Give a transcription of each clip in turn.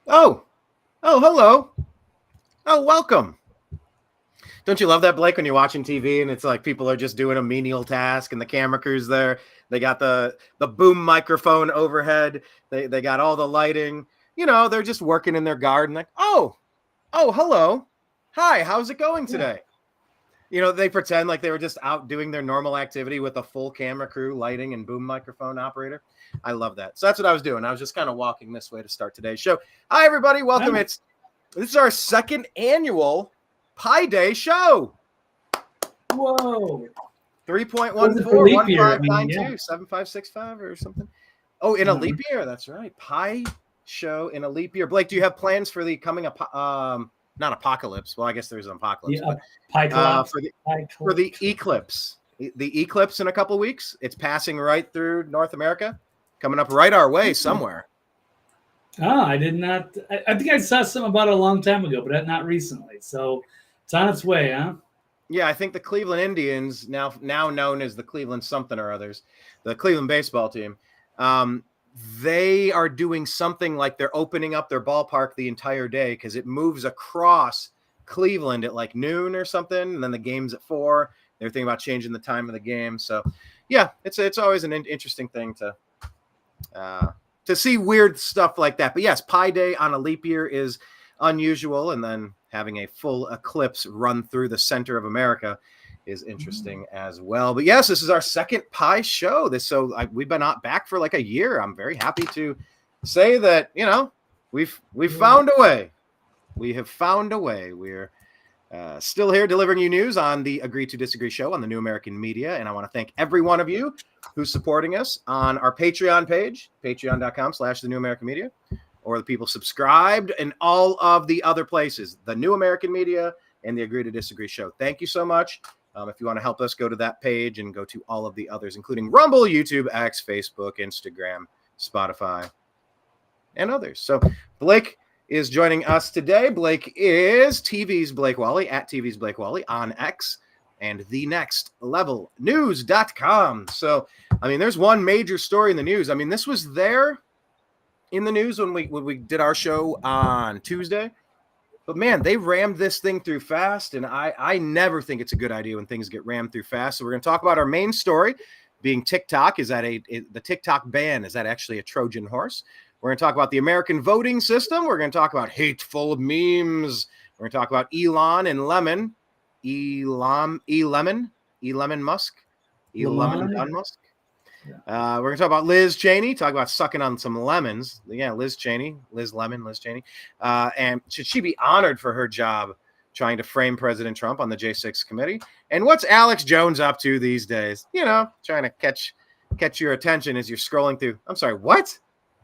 Oh, hello. Oh, welcome. Don't you love that, Blake, when you're watching TV and it's like people are just doing a menial task and the camera crew's there. They got the boom microphone overhead. They got all the lighting. They're just working in their garden. Like, hello. Hi, how's it going Yeah. today? They pretend like they were just out doing their normal activity with a full camera crew, lighting, and boom microphone operator. I love that. So that's what I was doing. I was just kind of walking this way to start today's show. Hi, everybody. Welcome. Oh, This is our second annual Pi Day show. whoa. 3.14 Was it for leap year? I mean, 1592 7565 or something. Oh, in a leap year. That's right. Pi show in a leap year. Blake, do you have plans for the coming not apocalypse? Well, I guess there's an apocalypse, Yeah, but for for the eclipse. The eclipse in a couple weeks. It's passing right through North America, coming up right our way somewhere. Oh, I did not. I think I saw something about it a long time ago, but not recently. So it's on its way, huh? Yeah, I think the Cleveland Indians, now known as the Cleveland something or others, the Cleveland baseball team, they are doing something like they're opening up their ballpark the entire day because it moves across Cleveland at like noon or something, and then the game's at 4. They're thinking about changing the time of the game. So, yeah, it's always an interesting thing to see weird stuff like that. But yes, Pi Day on a leap year is unusual, and then having a full eclipse run through the center of America is interesting as well. But yes, this is our second Pi show. We've been not back for like a year. I'm very happy to say that we've found a way. We have found a way. We're still here delivering you news on the Agree to Disagree show on the New American Media. And I want to thank every one of you who's supporting us on our Patreon page, patreon.com/the New American Media, or the people subscribed and all of the other places, the New American Media and the Agree to Disagree show. Thank you so much. If you want to help us, go to that page and go to all of the others, including Rumble, YouTube, X, Facebook, Instagram, Spotify, and others. So Blake is joining us today. Blake is TV's Blake Walley at TV's Blake Walley on X and thenextlevelnews.com. So, there's one major story in the news. This was there in the news when we did our show on Tuesday, but man, they rammed this thing through fast, and I never think it's a good idea when things get rammed through fast. So we're going to talk about our main story being TikTok. Is that the TikTok ban? Is that actually a Trojan horse? We're going to talk about the American voting system. We're going to talk about hateful memes. We're going to talk about Elon and Lemon. Elon Musk. Elon Musk. Yeah. We're going to talk about Liz Cheney, talk about sucking on some lemons. Yeah, Liz Cheney. And should she be honored for her job trying to frame President Trump on the J6 committee? And what's Alex Jones up to these days? Trying to catch your attention as you're scrolling through. I'm sorry, what?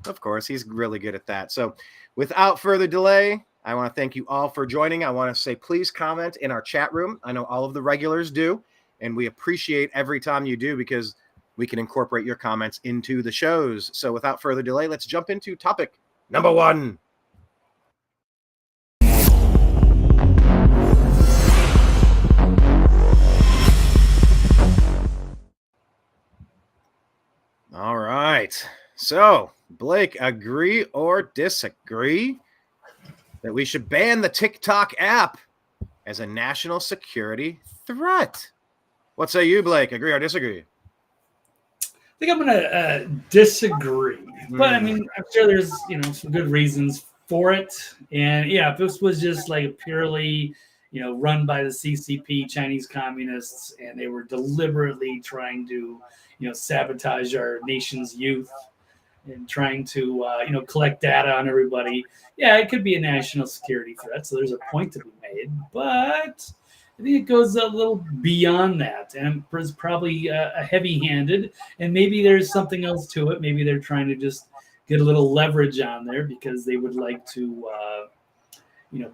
Of course, he's really good at that. So without further delay, I want to thank you all for joining. I want to say, please comment in our chat room. I know all of the regulars do, and we appreciate every time you do because we can incorporate your comments into the shows. So without further delay, let's jump into topic number 1. All right. So, Blake, agree or disagree that we should ban the TikTok app as a national security threat? What say you, Blake? Agree or disagree? I think I'm going to disagree. But I'm sure there's, some good reasons for it. And yeah, if this was just like purely, run by the CCP, Chinese communists, and they were deliberately trying to, sabotage our nation's youth and trying to, collect data on everybody. Yeah, it could be a national security threat. So there's a point to be made. But I think it goes a little beyond that, and it's probably a heavy-handed, and maybe there's something else to it. Maybe they're trying to just get a little leverage on there because they would like to,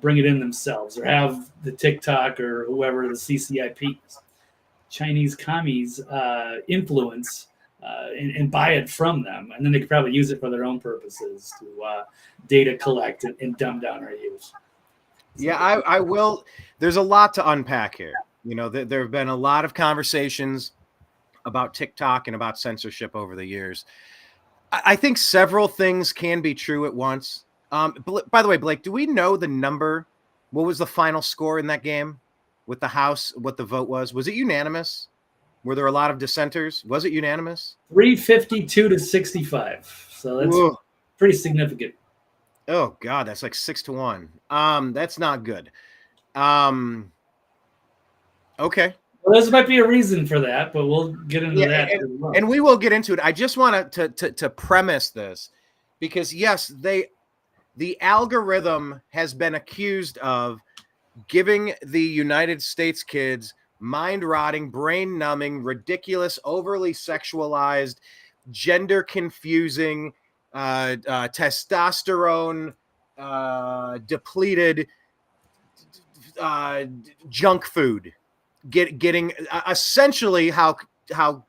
bring it in themselves or have the TikTok or whoever the CCIP, Chinese commies, influence and buy it from them, and then they could probably use it for their own purposes to data collect and dumb down our youth. Yeah, I will. There's a lot to unpack here. There have been a lot of conversations about TikTok and about censorship over the years. I think several things can be true at once. By the way, Blake, do we know the number? What was the final score in that game with the House? What the vote was? Was it unanimous? Were there a lot of dissenters? Was it unanimous? 352 to 65. So that's Ooh. pretty significant. Oh God, that's like 6-1. That's not good. Okay. Well, there might be a reason for that, but we'll get into that. And we will get into it. I just want to premise this because yes, the algorithm has been accused of giving the United States kids mind-rotting, brain-numbing, ridiculous, overly sexualized, gender-confusing, testosterone depleted junk food. Getting essentially how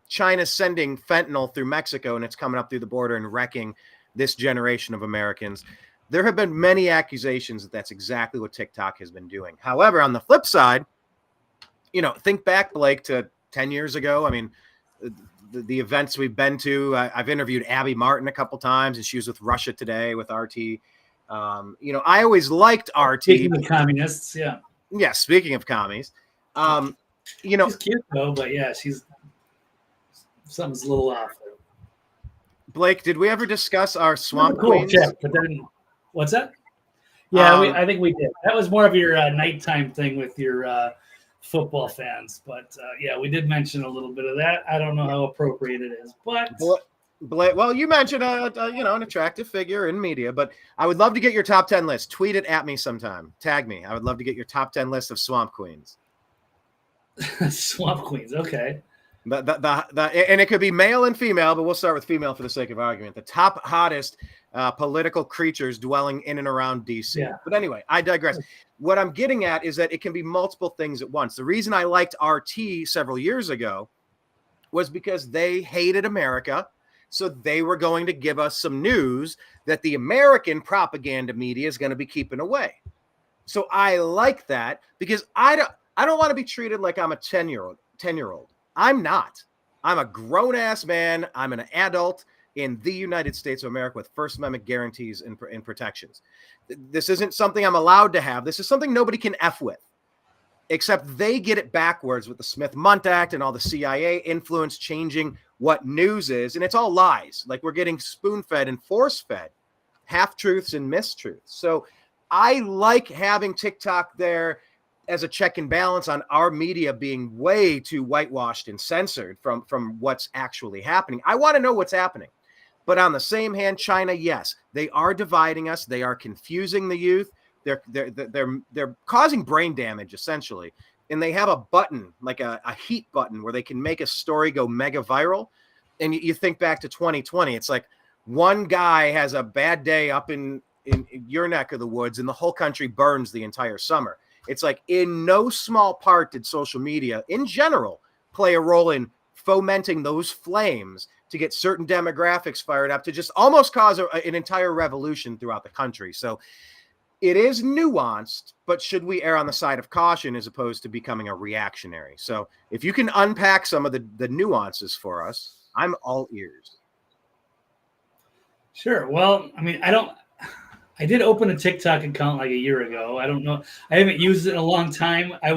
China's sending fentanyl through Mexico and it's coming up through the border and wrecking this generation of Americans. There have been many accusations that that's exactly what TikTok has been doing. However, on the flip side, think back, Blake, to 10 years ago. I mean, the events we've been to, I've interviewed Abby Martin a couple times, and she was with Russia Today with RT. I always liked RT. Speaking of communists, yeah. Yeah, speaking of commies. She's cute though, but yeah, something's a little off there. Blake, did we ever discuss our swamp queens? Check, but then, what's that? Yeah, I think we did. That was more of your nighttime thing with your football fans, but yeah, we did mention a little bit of that. I don't know how appropriate it is, but Blake, well, you mentioned an attractive figure in media, but I would love to get your top 10 list. Tweet it at me sometime. Tag me. I would love to get your top 10 list of swamp queens. Swamp queens, okay. And it could be male and female, but we'll start with female for the sake of argument. The top hottest political creatures dwelling in and around DC. Yeah. But anyway, I digress. What I'm getting at is that it can be multiple things at once. The reason I liked RT several years ago was because they hated America. So they were going to give us some news that the American propaganda media is going to be keeping away. So I like that because I don't want to be treated like I'm a 10-year-old. I'm not. I'm a grown-ass man. I'm an adult in the United States of America with First Amendment guarantees and protections. This isn't something I'm allowed to have. This is something nobody can F with, except they get it backwards with the Smith-Mundt Act and all the CIA influence changing what news is. And it's all lies. Like we're getting spoon-fed and force-fed half-truths and mistruths. So I like having TikTok there as a check and balance on our media being way too whitewashed and censored from what's actually happening. I want to know what's happening. But on the same hand, China, yes, they are dividing us. They are confusing the youth. They're causing brain damage, essentially. And they have a button, like a heat button, where they can make a story go mega viral. And you think back to 2020, it's like one guy has a bad day up in your neck of the woods and the whole country burns the entire summer. It's like in no small part did social media in general play a role in fomenting those flames to get certain demographics fired up to just almost cause an entire revolution throughout the country. So it is nuanced, but should we err on the side of caution as opposed to becoming a reactionary? So if you can unpack some of the nuances for us, I'm all ears. Sure. Well, I mean, I did open a TikTok account like a year ago. I don't know. I haven't used it in a long time. I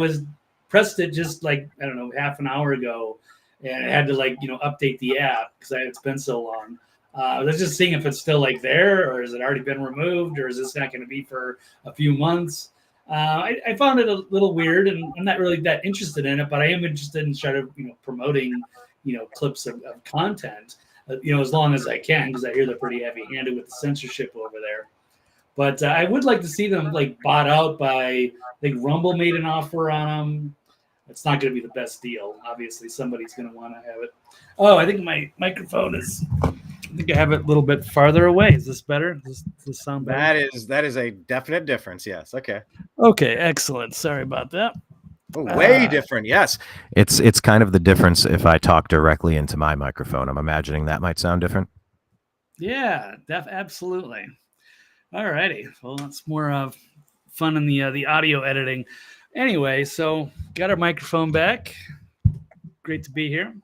pressed it just like, I don't know, half an hour ago. And I had to update the app because it's been so long. I was just seeing if it's still there or has it already been removed or is this not going to be for a few months? I found it a little weird and I'm not really that interested in it, but I am interested in promoting, clips of content, as long as I can because I hear they're pretty heavy-handed with the censorship over there. But I would like to see them bought out by, I think Rumble made an offer on them. It's not going to be the best deal. Obviously, somebody's going to want to have it. Oh, I think my microphone I think I have it a little bit farther away. Is this better? Does this sound better? That is a definite difference. Yes. Okay. Okay. Excellent. Sorry about that. Way different. Yes. It's kind of the difference if I talk directly into my microphone. I'm imagining that might sound different. Yeah, absolutely. All righty. Well, that's more of fun in the audio editing. Anyway, so got our microphone back. Great to be here.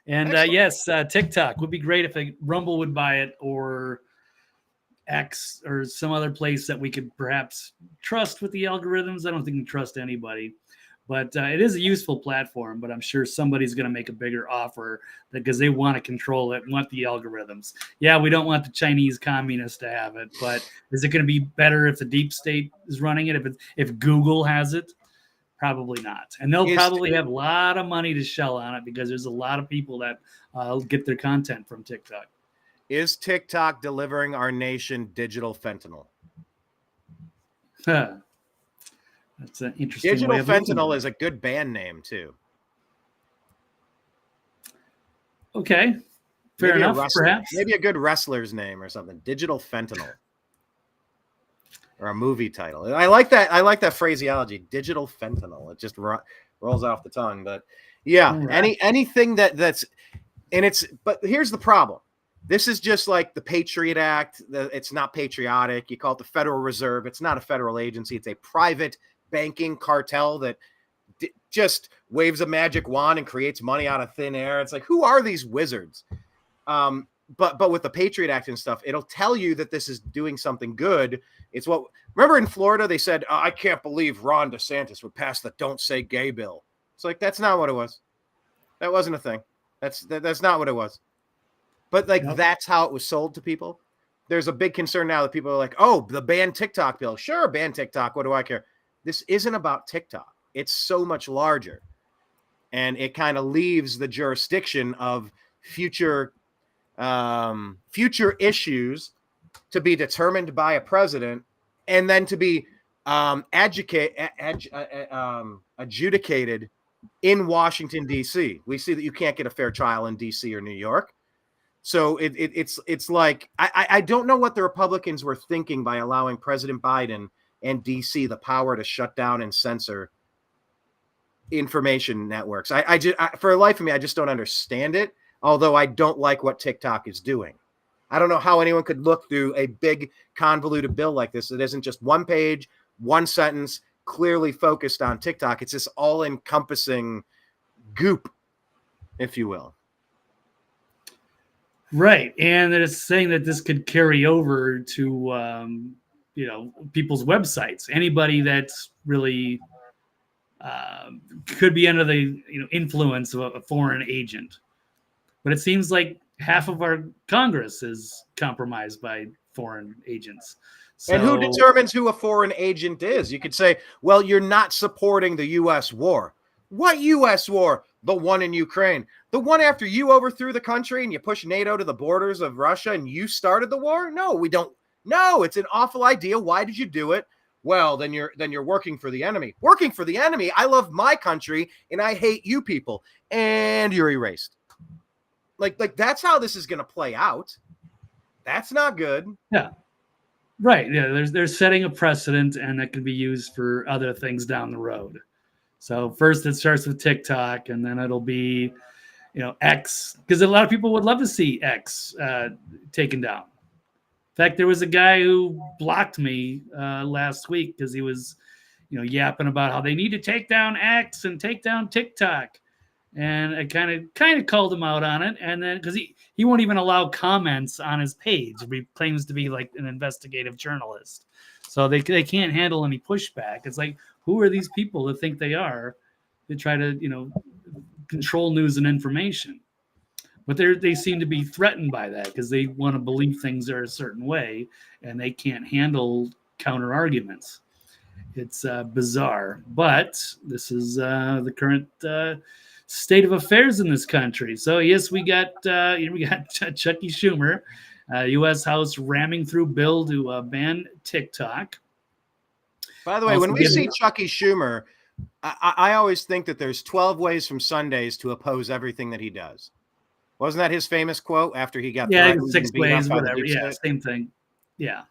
And yes, TikTok would be great if Rumble would buy it or X or some other place that we could perhaps trust with the algorithms. I don't think we can trust anybody, but it is a useful platform. But I'm sure somebody's going to make a bigger offer because they want to control it and want the algorithms. Yeah, we don't want the Chinese communists to have it, but is it going to be better if the deep state is running it? If Google has it? Probably not. And they'll probably have a lot of money to shell on it because there's a lot of people that get their content from TikTok. Is TikTok delivering our nation digital fentanyl? Huh. That's an interesting. Digital fentanyl is a good band name too. Okay, fair enough. Perhaps maybe a good wrestler's name or something. Digital fentanyl, or a movie title. I like that. I like that phraseology. Digital fentanyl. It just rolls off the tongue. But yeah, right. anything that's and it's. But here's the problem. This is just like the Patriot Act. It's not patriotic. You call it the Federal Reserve. It's not a federal agency. It's a private banking cartel that just waves a magic wand and creates money out of thin air. It's like, who are these wizards? But with the Patriot Act and stuff, it'll tell you that this is doing something good. It's what, remember in Florida, they said, I can't believe Ron DeSantis would pass the Don't Say Gay bill. It's like, that's not what it was. That wasn't a thing. That's not what it was. But like, that's how it was sold to people. There's a big concern now that people are like, oh, the ban TikTok bill. Sure, ban TikTok. What do I care? This isn't about TikTok. It's so much larger. And it kind of leaves the jurisdiction of future issues to be determined by a president and then to be adjudicated in Washington, D.C. We see that you can't get a fair trial in D.C. or New York. So it's like, I don't know what the Republicans were thinking by allowing President Biden and DC the power to shut down and censor information networks. I for the life of me, I just don't understand it. Although I don't like what TikTok is doing. I don't know how anyone could look through a big convoluted bill like this. It isn't just one page, one sentence, clearly focused on TikTok. It's this all-encompassing goop, if you will. Right, and it's saying that this could carry over to people's websites. Anybody that's really could be under the influence of a foreign agent. But it seems like half of our Congress is compromised by foreign agents. So, and who determines who a foreign agent is? You could say, well, you're not supporting the U.S. war. What U.S. war? The one in Ukraine. The one after you overthrew the country and you pushed NATO to the borders of Russia and you started the war? No, we don't. No, it's an awful idea. Why did you do it? Well, then you're working for the enemy. Working for the enemy. I love my country and I hate you people. And you're erased. Like that's how this is going to play out. That's not good. Yeah. Right. Yeah. They're setting a precedent and that can be used for other things down the road. So first it starts with TikTok and then it'll be, X, because a lot of people would love to see X taken down. In fact, there was a guy who blocked me last week because he was, yapping about how they need to take down X and take down TikTok. And I kind of called him out on it. And then because he won't even allow comments on his page. He claims to be like an investigative journalist. So they can't handle any pushback. It's like, who are these people that think they are? They try to, control news and information. But they seem to be threatened by that because they want to believe things are a certain way and they can't handle counter arguments. It's bizarre. But this is the current state of affairs in this country. So yes, we got Chucky Schumer, U.S. House ramming through bill to ban TikTok. By the way, when we see Chucky Schumer, I always think that there's 12 ways from Sundays to oppose everything that he does. Wasn't that his famous quote after he got 6 ways, whatever. Yeah, same thing. Yeah.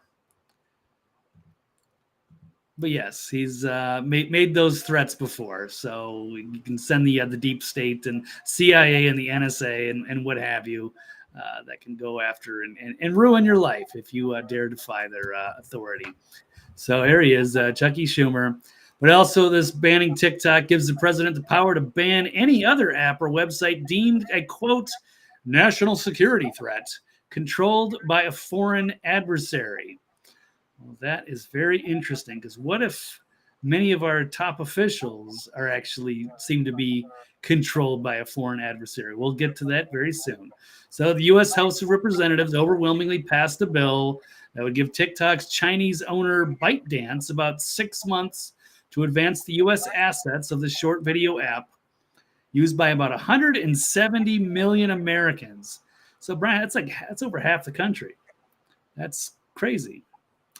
But yes, he's made those threats before. So you can send the deep state and CIA and the NSA and what have you that can go after and ruin your life if you dare defy their authority. So here he is, Chucky Schumer. But also this banning TikTok gives the president the power to ban any other app or website deemed a, quote, national security threat controlled by a foreign adversary. Well, that is very interesting, because what if many of our top officials seem to be controlled by a foreign adversary? We'll get to that very soon. So the U.S. House of Representatives overwhelmingly passed a bill that would give TikTok's Chinese owner ByteDance about 6 months to advance the U.S. assets of the short video app used by about 170 million Americans. So, Brian, that's over half the country. That's crazy.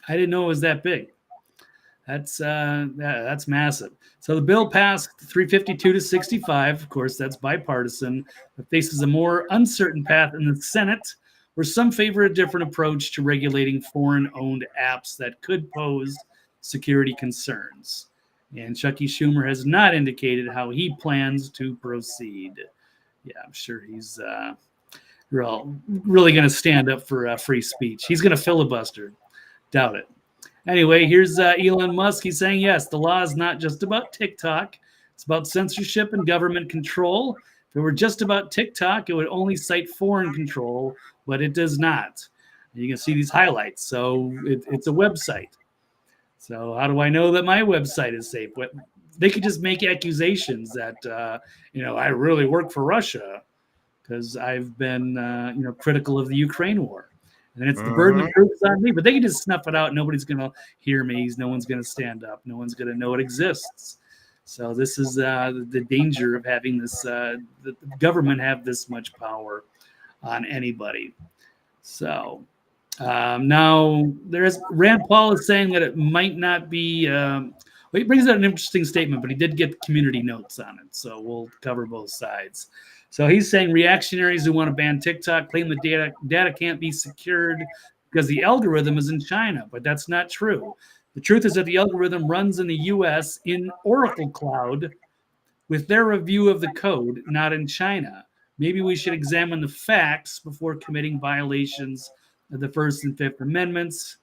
I didn't know it was that big. That's massive. So the bill passed 352 to 65. Of course, that's bipartisan. It faces a more uncertain path in the Senate, where some favor a different approach to regulating foreign-owned apps that could pose security concerns. And Chucky Schumer has not indicated how he plans to proceed. Yeah, I'm sure he's really going to stand up for free speech. He's going to filibuster. Doubt it. Anyway, here's Elon Musk. He's saying, yes, the law is not just about TikTok. It's about censorship and government control. If it were just about TikTok, it would only cite foreign control, but it does not. You can see these highlights. So it's a website. So how do I know that my website is safe? They could just make accusations that, I really work for Russia because I've been, critical of the Ukraine war. And it's the burden of proof is on me. But they can just snuff it out. Nobody's going to hear me. No one's going to stand up. No one's going to know it exists. So this is the danger of having this, the government have this much power on anybody. So now Rand Paul is saying that it might not be, he brings out an interesting statement, but he did get community notes on it. So we'll cover both sides. So he's saying reactionaries who want to ban TikTok claim the data can't be secured because the algorithm is in China, but that's not true. The truth is that the algorithm runs in the U.S. in Oracle Cloud with their review of the code, not in China. Maybe we should examine the facts before committing violations of the First and Fifth Amendments.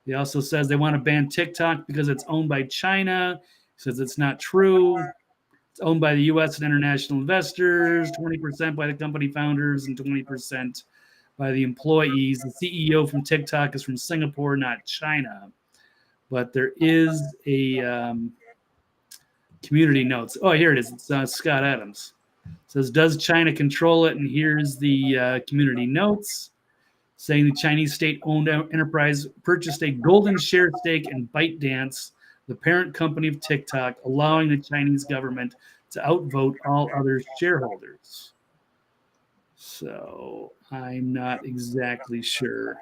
He also says they want to ban TikTok because it's owned by China. He says it's not true. It's owned by the U.S. and international investors, 20% by the company founders, and 20% by the employees. The CEO from TikTok is from Singapore, not China. But there is a community notes. Oh, here it is. It's Scott Adams. It says, does China control it? And here's the community notes saying the Chinese state-owned enterprise purchased a golden share stake in ByteDance, the parent company of TikTok, allowing the Chinese government to outvote all other shareholders. So I'm not exactly sure.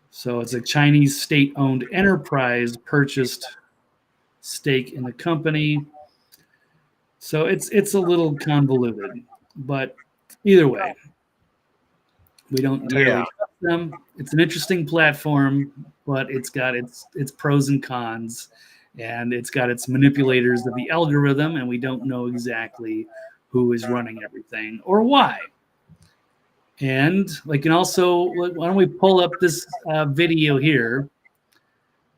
So it's a Chinese state-owned enterprise purchased stake in the company. So it's a little convoluted, but either way, we don't entirely trust them. It's an interesting platform, but it's got its pros and cons, and it's got its manipulators of the algorithm, and we don't know exactly who is running everything or why. And also, why don't we pull up this video here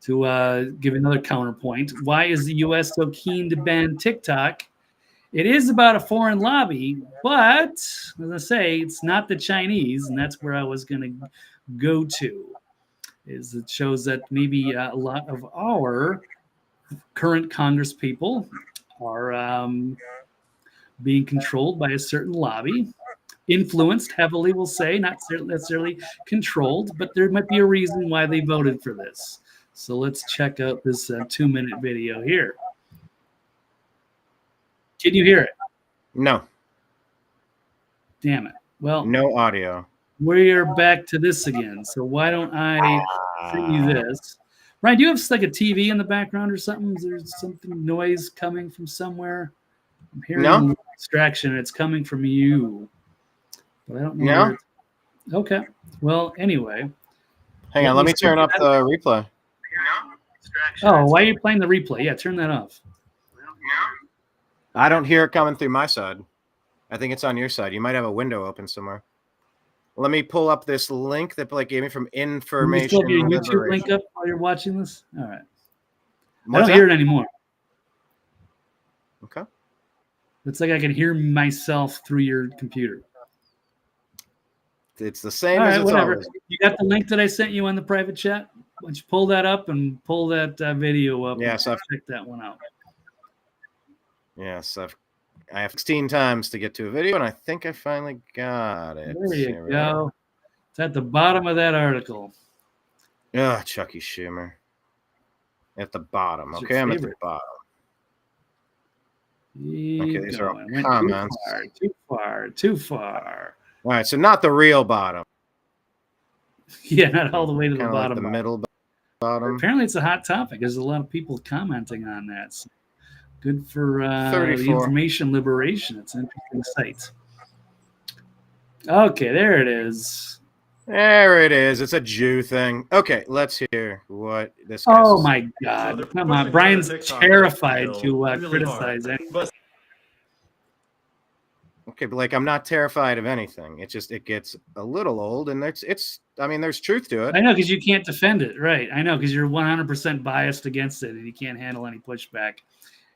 to give another counterpoint. Why is the U.S. so keen to ban TikTok? It is about a foreign lobby, but as I say, it's not the Chinese, and that's where I was going to go to. Is it shows that maybe a lot of our current Congress people are being controlled by a certain lobby, influenced heavily, we'll say, not necessarily controlled, but there might be a reason why they voted for this. So let's check out this 2-minute video here. Can you hear it? No. Damn it. Well, no audio. We're back to this again. So why don't I send you this? Ryan, do you have a TV in the background or something? Is there something noise coming from somewhere? I'm hearing a distraction. It's coming from you. But I don't know. No. Okay. Well, anyway. Hang on. Let me turn up the replay. Oh, why are you playing the replay? Yeah, turn that off. I don't hear it coming through my side. I think it's on your side. You might have a window open somewhere. Let me pull up this link that Blake gave me from Information. Can you your YouTube link up while you're watching this? All right. I don't hear it anymore. Okay. It's like I can hear myself through your computer. It's the same All as right, it's whatever. always. You got the link that I sent you on the private chat? Why don't you pull that up and pull that video up? Yes, and check that one out. Yes, I have 16 times to get to a video, and I think I finally got it. There you go. It's at the bottom of that article. Ah, Chucky Schumer. At the bottom. Okay, I'm at the bottom. Okay, these are all comments. Too far. All right, so not the real bottom. Yeah, not all the way to the Kinda bottom. Like the middle bottom. Apparently, it's a hot topic. There's a lot of people commenting on that. So good for the information liberation. It's an interesting site. Okay, there it is. There it is. It's a Jew thing. Okay, let's hear what this guy Oh says. my God! So come on, Brian's terrified to criticize it. Okay, but I'm not terrified of anything. It gets a little old, and I mean, there's truth to it. I know, because you can't defend it, right? I know, because you're 100% biased against it, and you can't handle any pushback,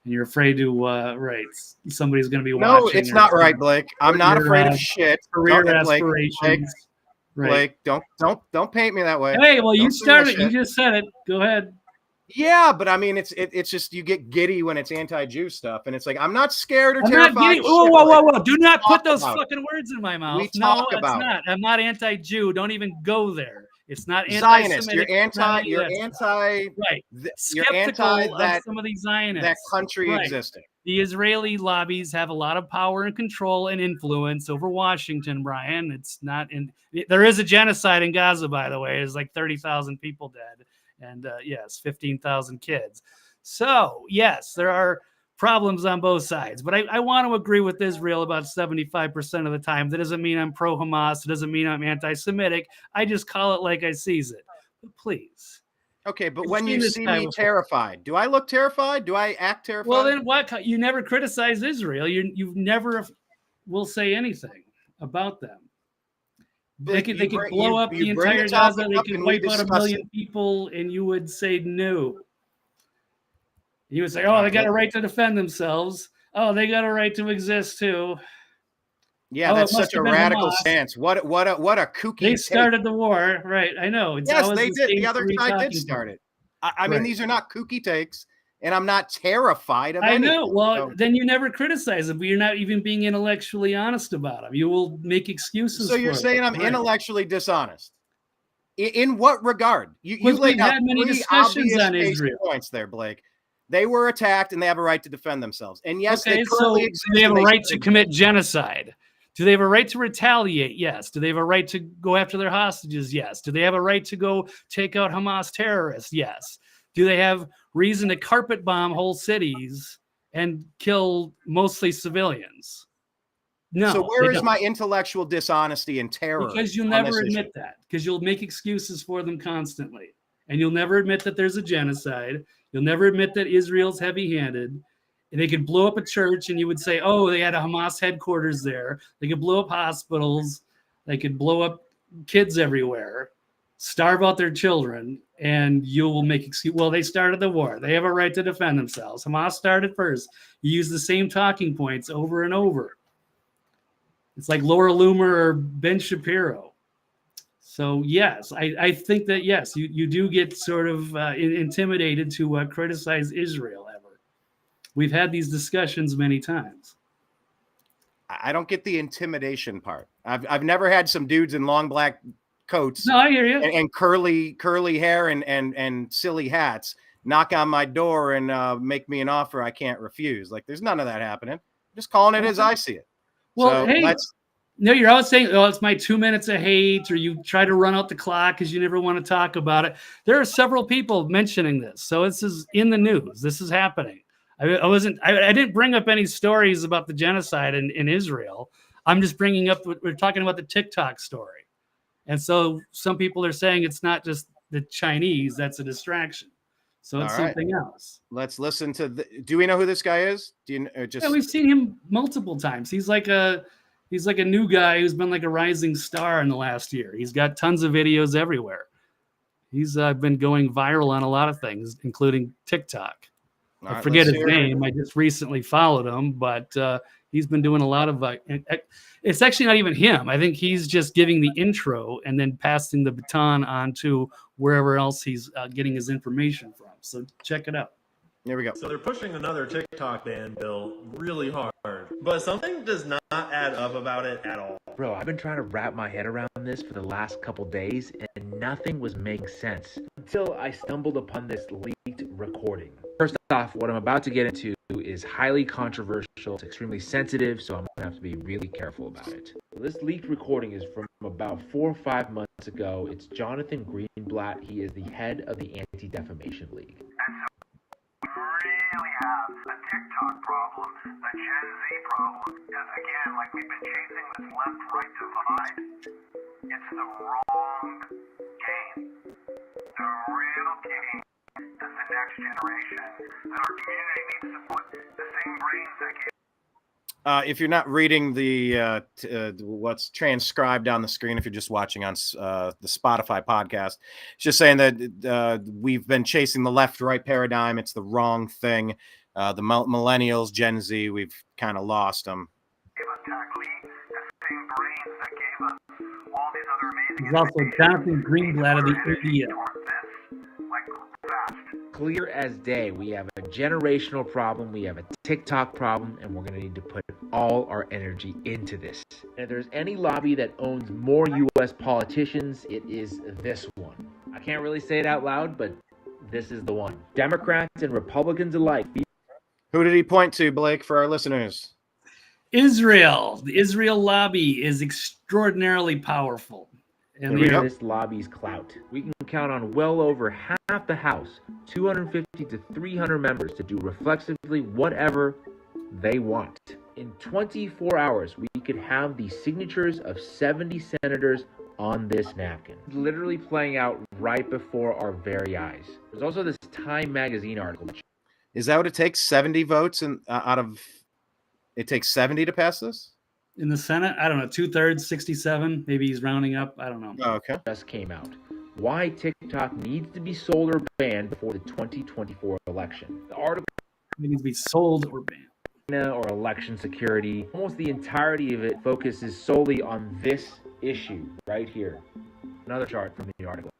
and you're afraid to, right? Somebody's going to be watching. No, it's not right, Blake. I'm not afraid of shit. Career aspirations. Blake, don't paint me that way. Hey, well, you started. You just said it. Go ahead. Yeah, but I mean, it's just you get giddy when it's anti-Jew stuff, and it's I'm not scared or terrified. Whoa! Do not put those fucking words in my mouth. No, it's not. I'm not anti-Jew. Don't even go there. It's not Zionist. You're anti. Right. You're anti that some of these Zionists. That country existing. The Israeli lobbies have a lot of power and control and influence over Washington, Brian. It's not there is a genocide in Gaza, by the way. There's 30,000 people dead. And yes, 15,000 kids. So yes, there are problems on both sides, but I want to agree with Israel about 75% of the time. That doesn't mean I'm pro-Hamas. It doesn't mean I'm anti-Semitic. I just call it like I sees it. But please. Okay, but when you see me terrified, do I look terrified? Do I act terrified? Well, then what? You never criticize Israel. You've never will say anything about them. They could blow up the entire Gaza. They could wipe out 1 million people, and you would say no. You would say, "Oh, they got a right to defend themselves. Oh, they got a right to exist too." Yeah, that's such a radical stance. What a kooky. They started the war, right? I know. Yes, they did. The other side did start it. I mean, these are not kooky takes. And I'm not terrified of anything. I know. Well, then you never criticize them, but you're not even being intellectually honest about them. You will make excuses. So you're saying I'm intellectually dishonest. In what regard? You laid out many discussions on Israel points there, Blake. They were attacked, and they have a right to defend themselves. And yes, they currently exist. They have a right to commit genocide. Do they have a right to retaliate? Yes. Do they have a right to go after their hostages? Yes. Do they have a right to go take out Hamas terrorists? Yes. Do they have reason to carpet bomb whole cities and kill mostly civilians? No. So where is my intellectual dishonesty and terror? Because you'll never admit that. Because you'll make excuses for them constantly. And you'll never admit that there's a genocide. You'll never admit that Israel's heavy-handed. And they could blow up a church and you would say, oh, they had a Hamas headquarters there. They could blow up hospitals. They could blow up kids everywhere, starve out their children, and you will make excuse. Well, they started the war. They have a right to defend themselves. Hamas started first. You use the same talking points over and over. It's like Laura Loomer or Ben Shapiro. So, yes, I think that, yes, you do get sort of intimidated to criticize Israel ever. We've had these discussions many times. I don't get the intimidation part. I've never had some dudes in long black coats. No, I hear you. And curly hair and silly hats knock on my door and make me an offer I can't refuse. There's none of that happening. I'm just calling it as I see it. Well, so no, you're always saying, oh, it's my 2 minutes of hate, or you try to run out the clock because you never want to talk about it. There are several people mentioning this. So this is in the news. This is happening. I didn't bring up any stories about the genocide in Israel. I'm just bringing up, we're talking about the Tik-Tok story. And so some people are saying it's not just the Chinese, that's a distraction. So it's something else. Let's listen to do we know who this guy is? Do you Yeah, we've seen him multiple times. He's like a new guy who's been like a rising star in the last year. He's got tons of videos everywhere. He's been going viral on a lot of things, including TikTok. I forget his name. I just recently followed him, but He's been doing a lot of. It's actually not even him. I think he's just giving the intro and then passing the baton on to wherever else he's getting his information from. So check it out. There we go. So they're pushing another TikTok ban bill really hard, but something does not add up about it at all. Bro, I've been trying to wrap my head around this for the last couple days, and nothing was making sense until I stumbled upon this leaked recording. First off, what I'm about to get into is highly controversial. It's extremely sensitive, so I'm going to have to be really careful about it. This leaked recording is from about 4 or 5 months ago. It's Jonathan Greenblatt. He is the head of the Anti-Defamation League. Really have a TikTok problem, a Gen Z problem, because again, like we've been chasing this left-right divide, it's the wrong game. The real game is the next generation that our community needs to put the same brains that gave. If you're not reading the what's transcribed on the screen, if you're just watching on the Spotify podcast, it's just saying that we've been chasing the left-right paradigm. It's the wrong thing. The millennials, Gen Z, we've kind of lost them. Give us exactly the same brains that gave us all these other amazing. There's also Jonathan Greenblatt of the ADL. Clear as day, we have a generational problem, we have a TikTok problem, and we're going to need to put all our energy into this. And if there's any lobby that owns more U.S. politicians, it is this one. I can't really say it out loud, but this is the one. Democrats and Republicans alike. Who did he point to, Blake, for our listeners? Israel. The Israel lobby is extraordinarily powerful. And this lobby's clout. We can count on well over half the House, 250 to 300 members, to do reflexively whatever they want. In 24 hours, we could have the signatures of 70 senators on this napkin. Literally playing out right before our very eyes. There's also this Time magazine article. Is that what it takes? 70 votes and it takes 70 to pass this? In the Senate, I don't know, 2/3, 67. Maybe he's rounding up. I don't know. Oh, okay. Just came out. Why TikTok needs to be sold or banned before the 2024 election. The article It needs to be sold or banned. Or election security. Almost the entirety of it focuses solely on this issue right here. Another chart from the article.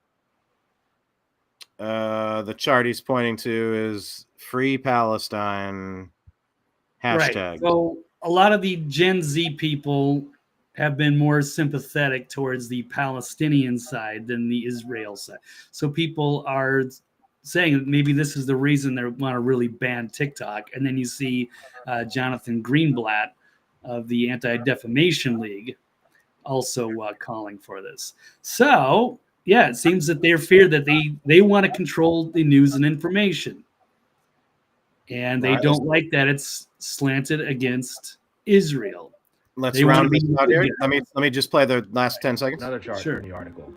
The chart he's pointing to is Free Palestine hashtag. Right. So a lot of the Gen Z people have been more sympathetic towards the Palestinian side than the Israel side. So people are saying that maybe this is the reason they want to really ban TikTok. And then you see Jonathan Greenblatt of the Anti-Defamation League also calling for this. So, yeah, it seems that they're feared that they want to control the news and information. And they don't like that it's slanted against Israel. Let's round this out here. Let me just play the last 10 seconds. Another chart from the article.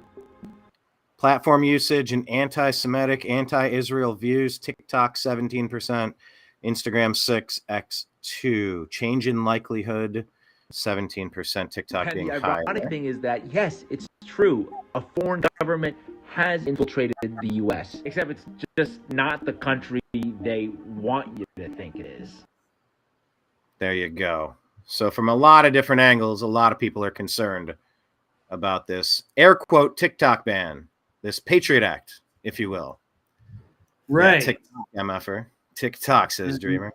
Platform usage and anti-Semitic, anti-Israel views. TikTok 17%, Instagram 6x2. Change in likelihood 17%. TikTok And being the higher. ironic thing is that yes, it's true. A foreign government has infiltrated the U.S. Except it's just not the country they want you to think it is. There you go. So from a lot of different angles, a lot of people are concerned about this air quote TikTok ban, this Patriot Act, if you will. Right. Yeah, TikTok, MFer. TikTok, says Dreamer.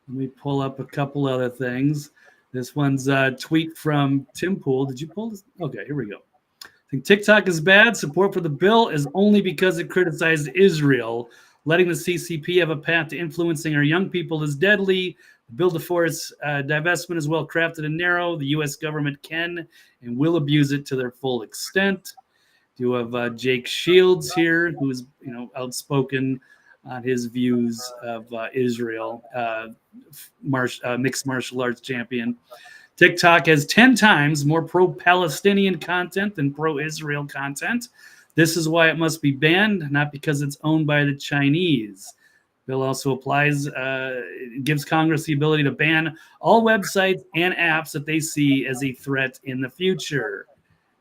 Let me pull up a couple other things. This one's a tweet from Tim Pool. Did you pull this? Okay, here we go. I think TikTok is bad. Support for the bill is only because it criticized Israel. Letting the CCP have a path to influencing our young people is deadly. The bill to force divestment is well crafted and narrow. The U.S. government can and will abuse it to their full extent. You have Jake Shields here, who is outspoken on his views of Israel, mixed martial arts champion. TikTok has 10 times more pro-Palestinian content than pro-Israel content. This is why it must be banned, not because it's owned by the Chinese. Bill also applies, gives Congress the ability to ban all websites and apps that they see as a threat in the future.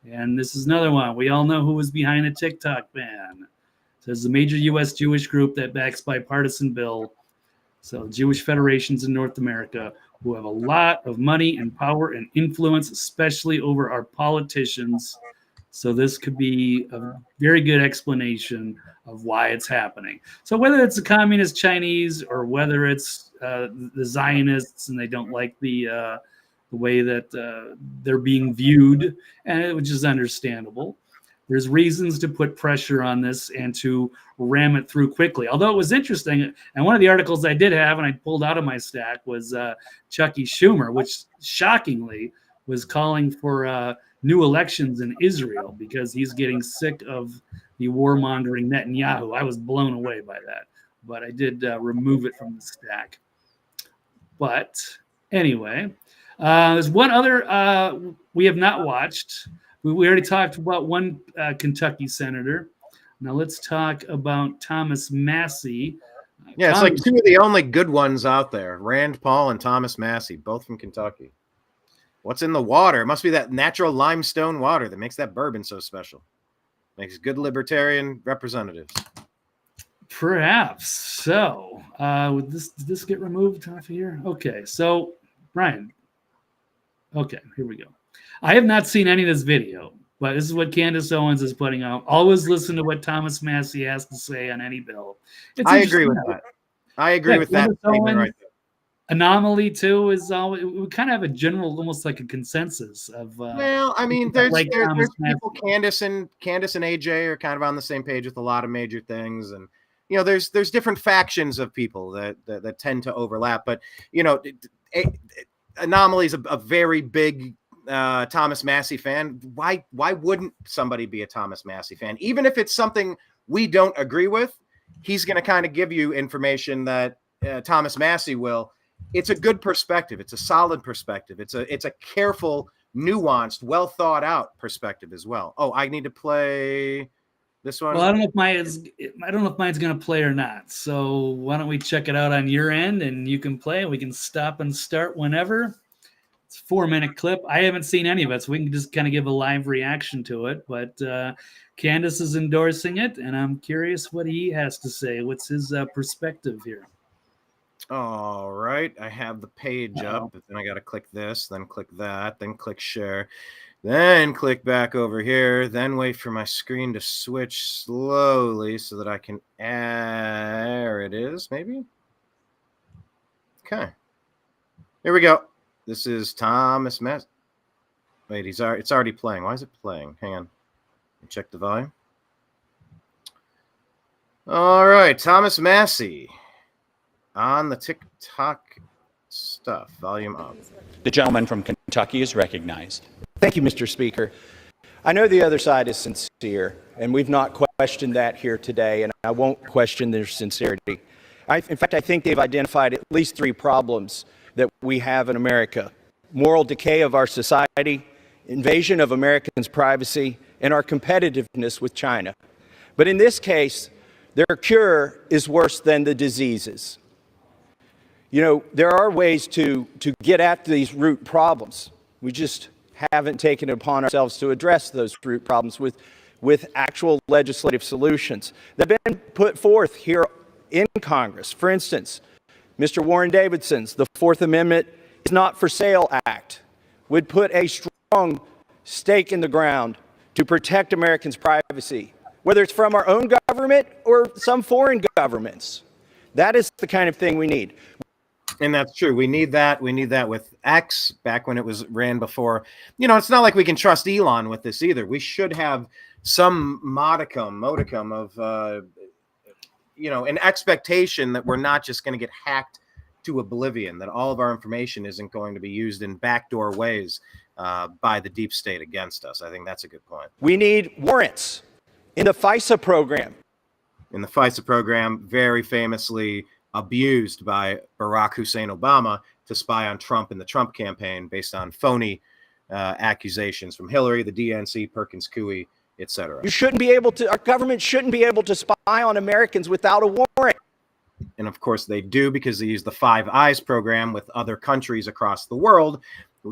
And this is another one. We all know who was behind the TikTok ban. It says the major U.S. Jewish group that backs bipartisan bill So Jewish federations in North America who have a lot of money and power and influence, especially over our politicians. So this could be a very good explanation of why it's happening. So whether it's the communist Chinese or whether it's the Zionists and they don't like the way that they're being viewed, and which is understandable. There's reasons to put pressure on this and to ram it through quickly. Although it was interesting, and one of the articles I did have and I pulled out of my stack was Chucky Schumer, which shockingly was calling for new elections in Israel because he's getting sick of the warmongering Netanyahu. I was blown away by that, but I did remove it from the stack. But anyway, there's one other we have not watched. We already talked about one Kentucky senator. Now let's talk about Thomas Massey. Yeah, it's like two of the only good ones out there, Rand Paul and Thomas Massey, both from Kentucky. What's in the water? It must be that natural limestone water that makes that bourbon so special. Makes good libertarian representatives. Perhaps. So, did this get removed off of here? Okay, so, Brian. Okay, here we go. I have not seen any of this video, but this is what Candace Owens is putting out. Always listen to what Thomas Massey has to say on any bill. I agree with that. I agree with that statement right there. Anomaly too is all. We kind of have a general, almost like a consensus of. Well, I mean, there's people. Candace and AJ are kind of on the same page with a lot of major things, and you know, there's different factions of people that tend to overlap. But you know, Anomaly is a very big Thomas Massey fan. Why wouldn't somebody be a Thomas Massey fan? Even if it's something we don't agree with, he's going to kind of give you information that Thomas Massey will. It's a good perspective. It's a solid perspective. It's a careful, nuanced, well thought out perspective as well. Oh, I need to play this one. Well, I don't know if mine's going to play or not. So why don't we check it out on your end and you can play. We can stop and start whenever. It's a 4-minute clip. I haven't seen any of it, so we can just kind of give a live reaction to it. But Candace is endorsing it, and I'm curious what he has to say. What's his perspective here? All right, I have the page up, but then I got to click this, then click that, then click share, then click back over here, then wait for my screen to switch slowly so that I can there it is, maybe. Okay, here we go. This is Thomas Massey. Wait, it's already playing. Why is it playing? Hang on. Check the volume. All right, Thomas Massey on the Tik-Tok stuff. Volume up. The gentleman from Kentucky is recognized. Thank you, Mr. Speaker. I know the other side is sincere, and we've not questioned that here today, and I won't question their sincerity. In fact, I think they've identified at least 3 problems that we have in America: moral decay of our society, invasion of Americans' privacy, and our competitiveness with China. But in this case, their cure is worse than the diseases. You know, there are ways to get at these root problems. We just haven't taken it upon ourselves to address those root problems with actual legislative solutions that have been put forth here in Congress. For instance, Mr. Warren Davidson's The Fourth Amendment is Not for Sale Act would put a strong stake in the ground to protect Americans' privacy, whether it's from our own government or some foreign governments. That is the kind of thing we need. And that's true. We need that. We need that with X back when it was ran before. You know, it's not like we can trust Elon with this either. We should have some modicum of, you know, an expectation that we're not just going to get hacked to oblivion, that all of our information isn't going to be used in backdoor ways by the deep state against us. I think that's a good point. We need warrants in the FISA program. In the FISA program, very famously abused by Barack Hussein Obama to spy on Trump in the Trump campaign based on phony accusations from Hillary, the DNC, Perkins Coie, etc. Our government shouldn't be able to spy on Americans without a warrant. And of course they do, because they use the Five Eyes program with other countries across the world,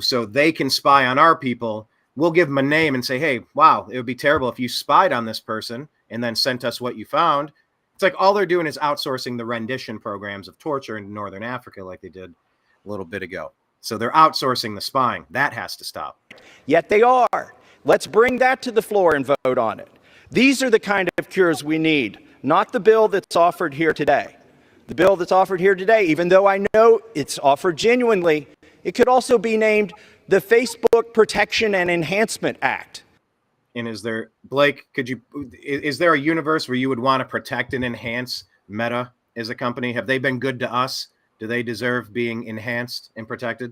so they can spy on our people. We'll give them a name and say, hey, wow, it would be terrible if you spied on this person and then sent us what you found. It's like all they're doing is outsourcing the rendition programs of torture in Northern Africa, like they did a little bit ago. So they're outsourcing the spying. That has to stop. Yet they are. Let's bring that to the floor and vote on it. These are the kind of cures we need, not the bill that's offered here today. The bill that's offered here today, even though I know it's offered genuinely, it could also be named the Facebook Protection and Enhancement Act. And is there, Blake, is there a universe where you would want to protect and enhance Meta as a company? Have they been good to us? Do they deserve being enhanced and protected?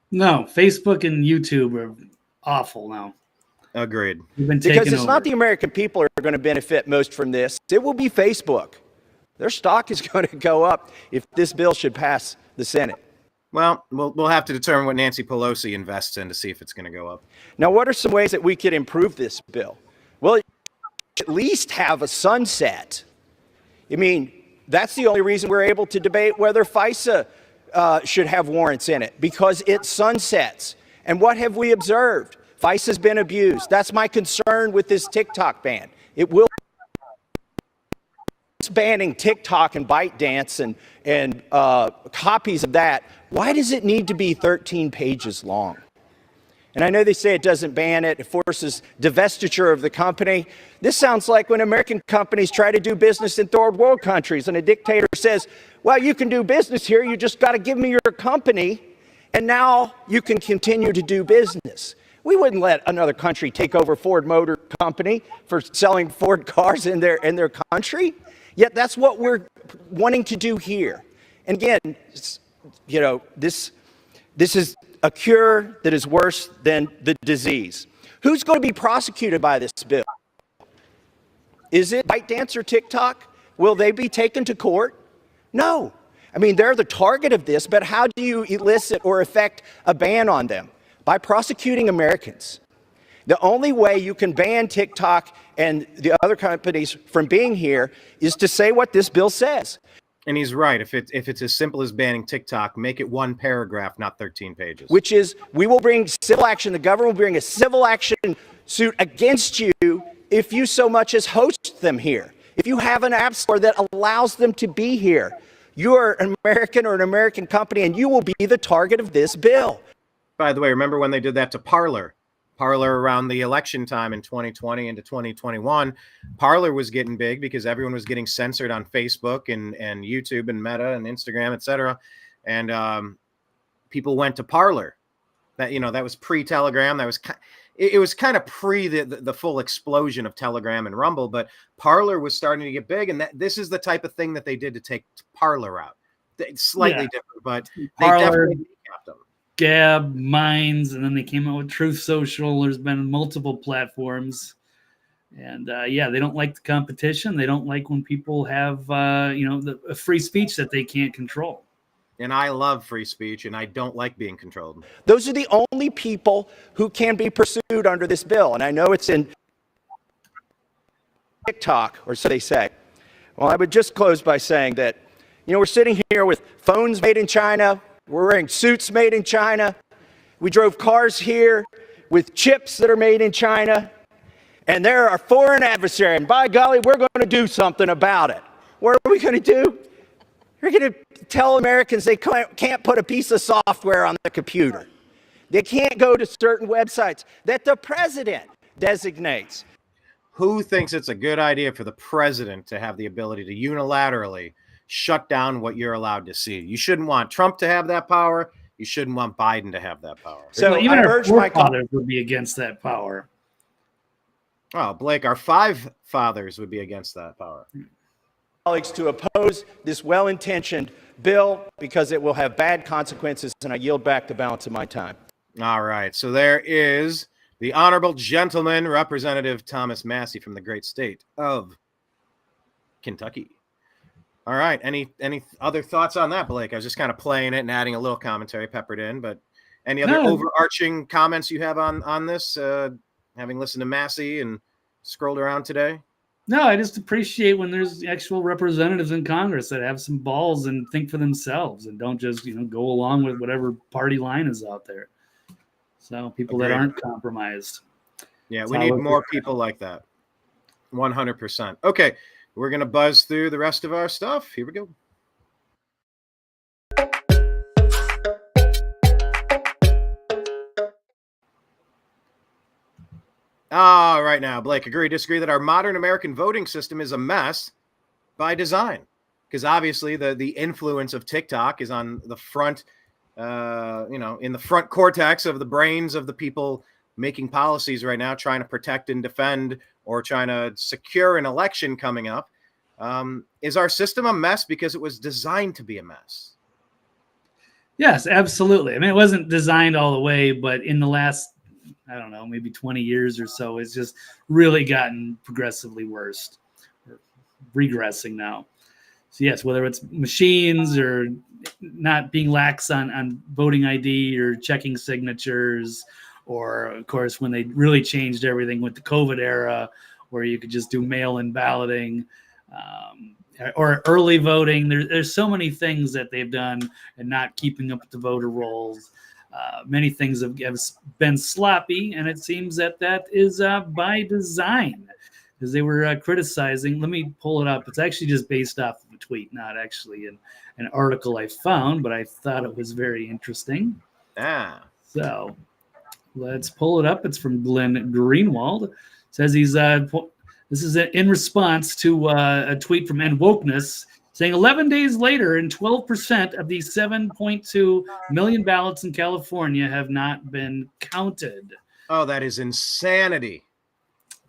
No, Facebook and YouTube are awful now. Agreed. Because it's not the American people who are going to benefit most from this. It will be Facebook. Their stock is going to go up if this bill should pass the Senate. Well, we'll have to determine what Nancy Pelosi invests in to see if it's going to go up. Now, what are some ways that we could improve this bill? Well, at least have a sunset. I mean, that's the only reason we're able to debate whether FISA should have warrants in it, because it sunsets. And what have we observed? FISA's been abused. That's my concern with this TikTok ban. It will. It's banning TikTok and ByteDance and copies of that. Why does it need to be 13 pages long? And I know they say it doesn't ban it. It forces divestiture of the company. This sounds like when American companies try to do business in third world countries and a dictator says, well, you can do business here. You just got to give me your company. And now you can continue to do business. We wouldn't let another country take over Ford Motor Company for selling Ford cars in their country. Yet that's what we're wanting to do here. And again, you know, this is a cure that is worse than the disease. Who's going to be prosecuted by this bill? Is it ByteDance or TikTok? Will they be taken to court? No. I mean, they're the target of this, but how do you elicit or effect a ban on them? By prosecuting Americans. The only way you can ban TikTok and the other companies from being here is to say what this bill says. And he's right. If it's as simple as banning TikTok, make it one paragraph, not 13 pages. Which is, we will bring civil action. The government will bring a civil action suit against you if you so much as host them here. If you have an app store that allows them to be here, you are an American or an American company, and you will be the target of this bill. By the way, remember when they did that to Parler? Parler around the election time in 2020 into 2021, Parler was getting big because everyone was getting censored on Facebook and YouTube and Meta and Instagram, etc. And people went to Parler. That, you know, that was pre-Telegram. That was it was kind of pre the full explosion of Telegram and Rumble, but Parler was starting to get big, and this is the type of thing that they did to take Parler out. It's slightly different, but Parler, they definitely kept them. Gab, Minds, and then they came out with Truth Social. There's been multiple platforms, and yeah, they don't like the competition. They don't like when people have the free speech that they can't control. And I love free speech, and I don't like being controlled. Those are the only people who can be pursued under this bill. And I know it's in TikTok, or so they say. Well, I would just close by saying that, you know, we're sitting here with phones made in China. We're wearing suits made in China. We drove cars here with chips that are made in China. And they're our foreign adversary. And by golly, we're going to do something about it. What are we going to do? We're going to tell Americans they can't put a piece of software on the computer. They can't go to certain websites that the president designates. Who thinks it's a good idea for the president to have the ability to unilaterally shut down what you're allowed to see? You shouldn't want Trump to have that power. You shouldn't want Biden to have that power. So even our forefathers would be against that power. Oh, Blake, our five fathers would be against that power. Colleagues, to oppose this well-intentioned bill because it will have bad consequences, and I yield back the balance of my time. All right. So there is the honorable gentleman, Representative Thomas Massey from the great state of Kentucky. All right. Any other thoughts on that, Blake? I was just kind of playing it and adding a little commentary peppered in, but any other overarching comments you have on this, having listened to Massey and scrolled around today? No, I just appreciate when there's actual representatives in Congress that have some balls and think for themselves and don't just, go along with whatever party line is out there. So people that aren't compromised. Yeah, we need more people like that. 100%. Okay, we're going to buzz through the rest of our stuff. Here we go. All right, now, Blake, agree, disagree that our modern American voting system is a mess by design? Because obviously the influence of TikTok is on the front, in the front cortex of the brains of the people making policies right now, trying to protect and defend or trying to secure an election coming up. Is our system a mess because it was designed to be a mess? Yes, absolutely. I mean, it wasn't designed all the way, but in the last, I don't know, maybe 20 years or so, it's just really gotten progressively worse, or regressing now. So yes, whether it's machines or not being lax on voting ID or checking signatures, or of course when they really changed everything with the COVID era, where you could just do mail-in balloting, or early voting. There's so many things that they've done and not keeping up with the voter rolls. Many things have been sloppy, and it seems that is by design, because they were criticizing. Let me pull it up. It's actually just based off of a tweet, not actually an article I found, but I thought it was very interesting. So let's pull it up. It's from Glenn Greenwald. It says this is in response to a tweet from End Wokeness saying 11 days later, and 12% of the 7.2 million ballots in California have not been counted. Oh, that is insanity.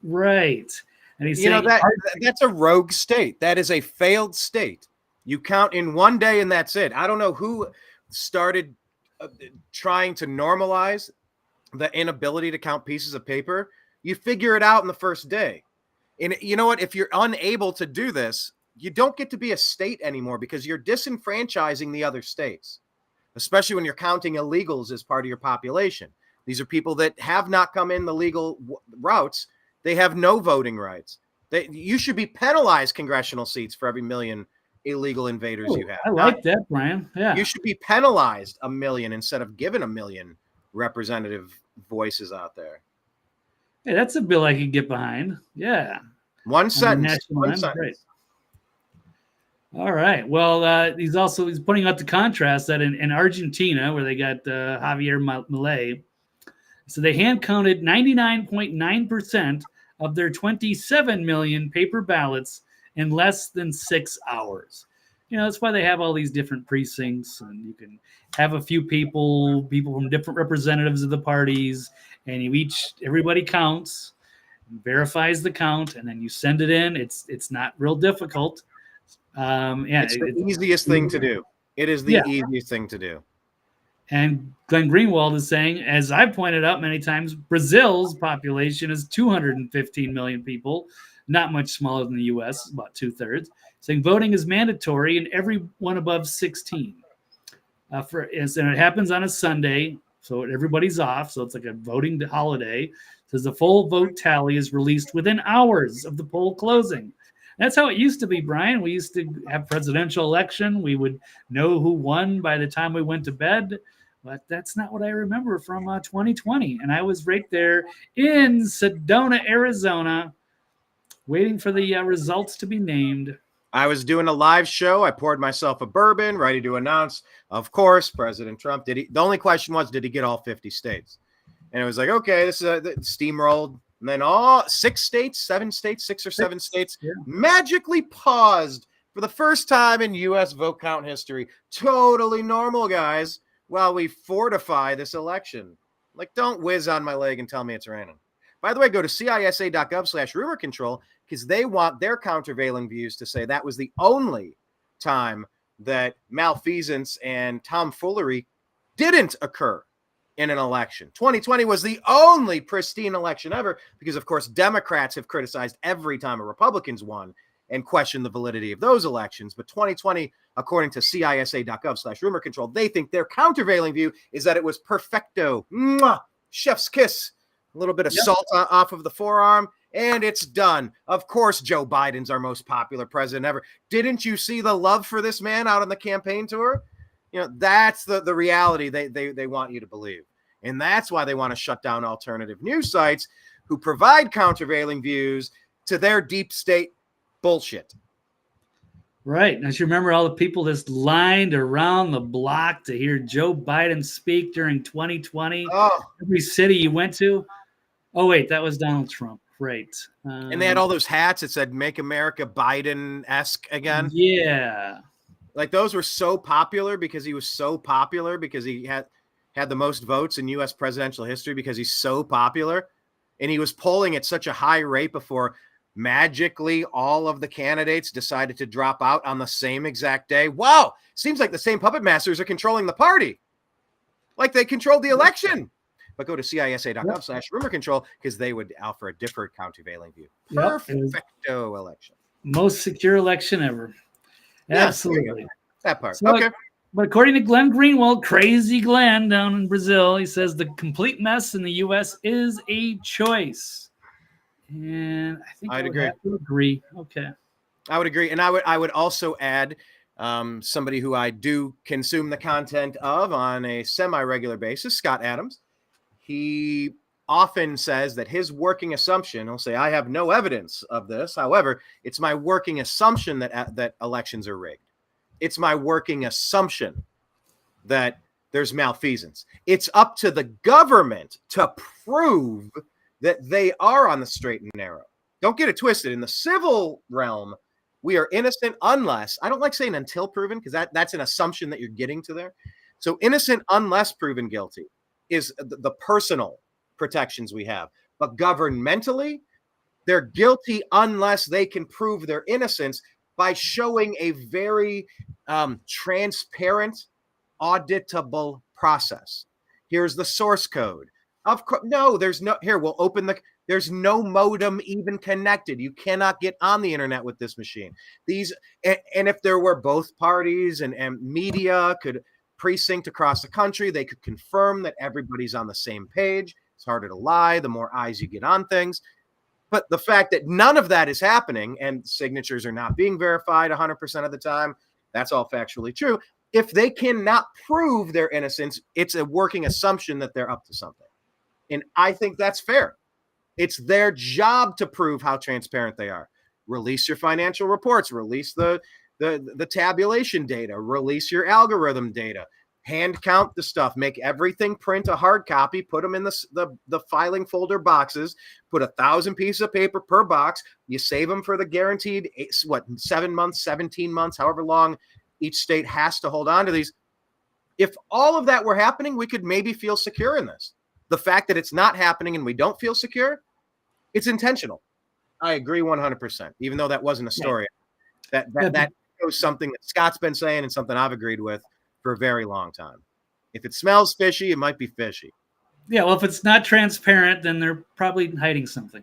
Right. And he's saying, saying that's a rogue state. That is a failed state. You count in one day and that's it. I don't know who started trying to normalize the inability to count pieces of paper. You figure it out in the first day. And you know what? If you're unable to do this, you don't get to be a state anymore, because you're disenfranchising the other states, especially when you're counting illegals as part of your population. These are people that have not come in the legal routes. They have no voting rights. You should be penalized congressional seats for every million illegal invaders you have. I like that, Brian. Yeah. You should be penalized 1 million instead of given 1 million representative voices out there. Hey, that's a bill I could get behind. Yeah. One sentence. Right. All right. Well, he's pointing out the contrast that in Argentina, where they got Javier Milei, so they hand counted 99.9% of their 27 million paper ballots in less than 6 hours. That's why they have all these different precincts, and you can have a few people from different representatives of the parties, and everybody counts, verifies the count, and then you send it in. It's not real difficult. It's the easiest thing to do. It is the easiest thing to do. And Glenn Greenwald is saying, as I've pointed out many times, Brazil's population is 215 million people, not much smaller than the U.S., about 2/3, saying voting is mandatory in everyone above 16. And it happens on a Sunday, so everybody's off, so it's like a voting holiday. It says the full vote tally is released within hours of the poll closing. That's how it used to be, Brian. We used to have presidential election. We would know who won by the time we went to bed. But that's not what I remember from 2020. And I was right there in Sedona, Arizona, waiting for the results to be named. I was doing a live show. I poured myself a bourbon, ready to announce, of course, President Trump. The only question was, did he get all 50 states? And it was like, okay, this is steamrolled. And then all 6 or 7 states magically paused for the first time in U.S. vote count history. Totally normal, guys, while we fortify this election. Like, don't whiz on my leg and tell me it's raining. By the way, go to CISA.gov/rumor control, because they want their countervailing views to say that was the only time that malfeasance and tomfoolery didn't occur in an election. 2020 was the only pristine election ever, because, of course, Democrats have criticized every time a Republicans won and questioned the validity of those elections. But 2020, according to CISA.gov/rumor control, they think their countervailing view is that it was perfecto. Mwah! Chef's kiss. A little bit of salt off of the forearm, and it's done. Of course, Joe Biden's our most popular president ever. Didn't you see the love for this man out on the campaign tour? That's the reality they want you to believe. And that's why they want to shut down alternative news sites who provide countervailing views to their deep state Bullshit. Right. Now, you remember all the people just lined around the block to hear Joe Biden speak during 2020? Oh, Every city you went to. Oh, wait, that was Donald Trump. Right. and they had all those hats that said "Make America Biden-esque again." Yeah. Like those were so popular because he was so popular because he had the most votes in U.S. presidential history because he's so popular, and he was polling at such a high rate before magically all of the candidates decided to drop out on the same exact day. Wow, seems like the same puppet masters are controlling the party, like they controlled the election. But go to CISA.gov/rumor control because they would offer a different countervailing view. Perfecto election. Most secure election ever. Yes, Absolutely. that part. So, okay. But according to Glenn Greenwald, crazy Glenn down in Brazil, he says the complete mess in the U.S. is a choice. And I think I'd I would agree. have to agree. Okay. I would agree. And I would also add somebody who I do consume the content of on a semi-regular basis, Scott Adams. He often says that his working assumption, he'll say, I have no evidence of this. However, it's my working assumption that elections are rigged. It's my working assumption that there's malfeasance. It's up to the government to prove that they are on the straight and narrow. Don't get it twisted. In the civil realm, we are innocent unless, I don't like saying until proven because that's an assumption that you're getting to there. So innocent unless proven guilty is the personal protections we have. But governmentally, they're guilty unless they can prove their innocence by showing a very transparent, auditable process. Here's the source code. Of course, no, there's no, here, we'll open there's no modem even connected. You cannot get on the internet with this machine. And if there were both parties and media could precinct across the country, they could confirm that everybody's on the same page. It's harder to lie the more eyes you get on things. But the fact that none of that is happening and signatures are not being verified 100% of the time, that's all factually true. If they cannot prove their innocence, it's a working assumption that they're up to something. And I think that's fair. It's their job to prove how transparent they are. Release your financial reports, release the tabulation data, release your algorithm data, hand count the stuff, make everything print a hard copy, put them in the filing folder boxes, put 1,000 pieces of paper per box. You save them for the guaranteed, 7 months, 17 months, however long each state has to hold on to these. If all of that were happening, we could maybe feel secure in this. The fact that it's not happening and we don't feel secure, it's intentional. I agree 100%, even though that wasn't a story. That shows something that Scott's been saying and something I've agreed with for a very long time. If it smells fishy, it might be fishy. Yeah, well, if it's not transparent, then they're probably hiding something.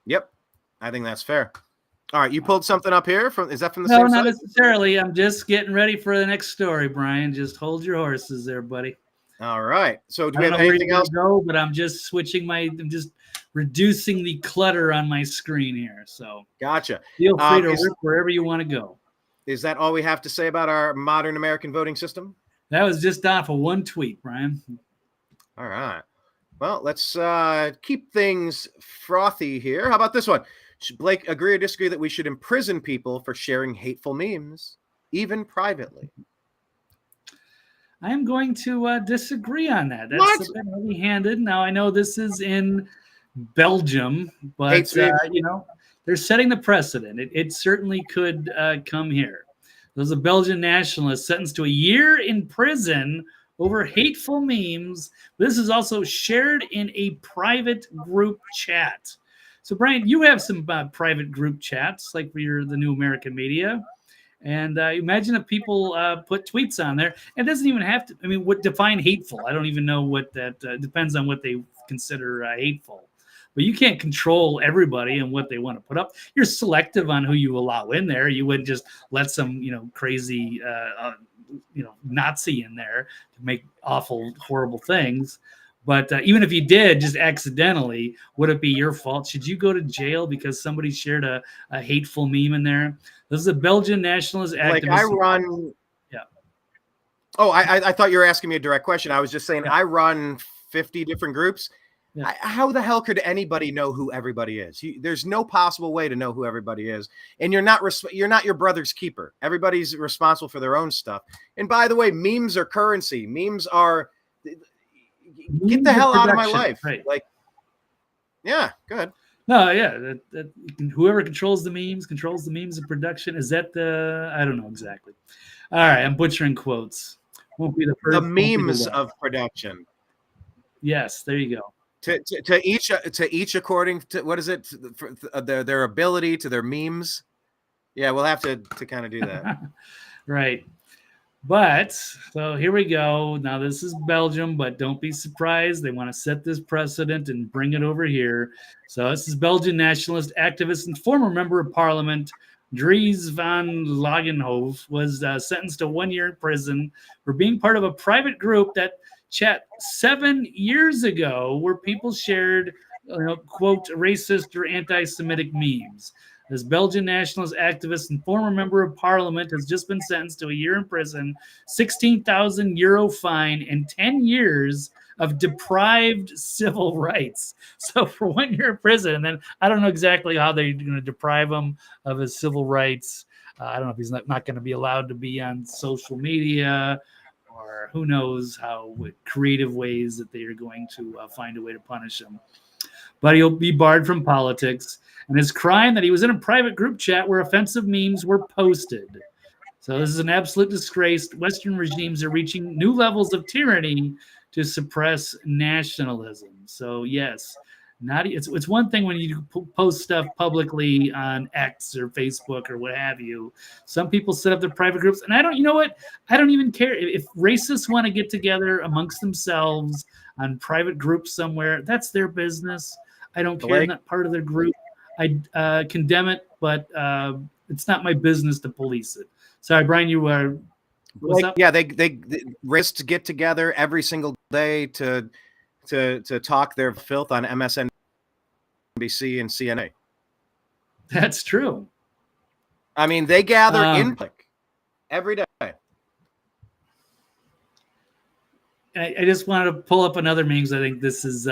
Yep, I think that's fair. All right, you pulled something up here. Is that from the same site? No, not necessarily. I'm just getting ready for the next story, Brian. Just hold your horses there, buddy. All right. So do we have anything else? Go, but I'm just I'm just reducing the clutter on my screen here. So gotcha. Feel free to rip wherever you want to go. Is that all we have to say about our modern American voting system? That was just off of one tweet, Brian. All right. Well, let's keep things frothy here. How about this one? Should Blake agree or disagree that we should imprison people for sharing hateful memes, even privately? I am going to disagree on that. That's a bit heavy-handed. Now, I know this is in Belgium, but they're setting the precedent. It certainly could come here. There's a Belgian nationalist sentenced to a year in prison over hateful memes. This is also shared in a private group chat. So, Brian, you have some private group chats, like for the New American Media. And imagine if people put tweets on there. It doesn't even have to, what define hateful? I don't even know what that depends on what they consider hateful. But you can't control everybody and what they want to put up. You're selective on who you allow in there. You wouldn't just let some, crazy, Nazi in there to make awful, horrible things. But even if you did just accidentally, would it be your fault? Should you go to jail because somebody shared a hateful meme in there? This is a Belgian nationalist activist. Like I run. Yeah. Oh, I thought you were asking me a direct question. I was just saying I run 50 different groups. Yeah. How the hell could anybody know who everybody is? There's no possible way to know who everybody is, and you're not your brother's keeper. Everybody's responsible for their own stuff. And by the way, memes are currency. Memes are get the hell out of my life. Right. Like, yeah, good. No, yeah, whoever controls the memes of production. Is that I don't know exactly. All right, I'm butchering quotes. Won't be the first. The memes of production. Yes, there you go. To each according to what is it? For their ability to their memes. Yeah, we'll have to kind of do that. Right. But so here we go. Now this is Belgium, but don't be surprised. They want to set this precedent and bring it over here. So this is Belgian nationalist activist and former member of parliament Dries van Lagenhoven was sentenced to 1 year in prison for being part of a private group that chat 7 years ago where people shared, quote, racist or anti-Semitic memes. This Belgian nationalist activist and former member of parliament has just been sentenced to a year in prison, 16,000 euro fine, and 10 years of deprived civil rights. So for 1 year in prison, and then I don't know exactly how they're going to deprive him of his civil rights. I don't know if he's not going to be allowed to be on social media, or who knows how creative ways that they are going to find a way to punish him. But he'll be barred from politics. And his crime that he was in a private group chat where offensive memes were posted. So this is an absolute disgrace. Western regimes are reaching new levels of tyranny to suppress nationalism. So yes, it's one thing when you post stuff publicly on X or Facebook or what have you. Some people set up their private groups, and I don't even care if racists want to get together amongst themselves on private groups somewhere. That's their business. I don't care. I'm not part of their group. I condemn it, but it's not my business to police it. Sorry, Brian, you were. Yeah, they racists get together every single day to talk their filth on MSNBC and CNN. That's true. I mean, they gather in public every day. I just wanted to pull up another meme because I think this is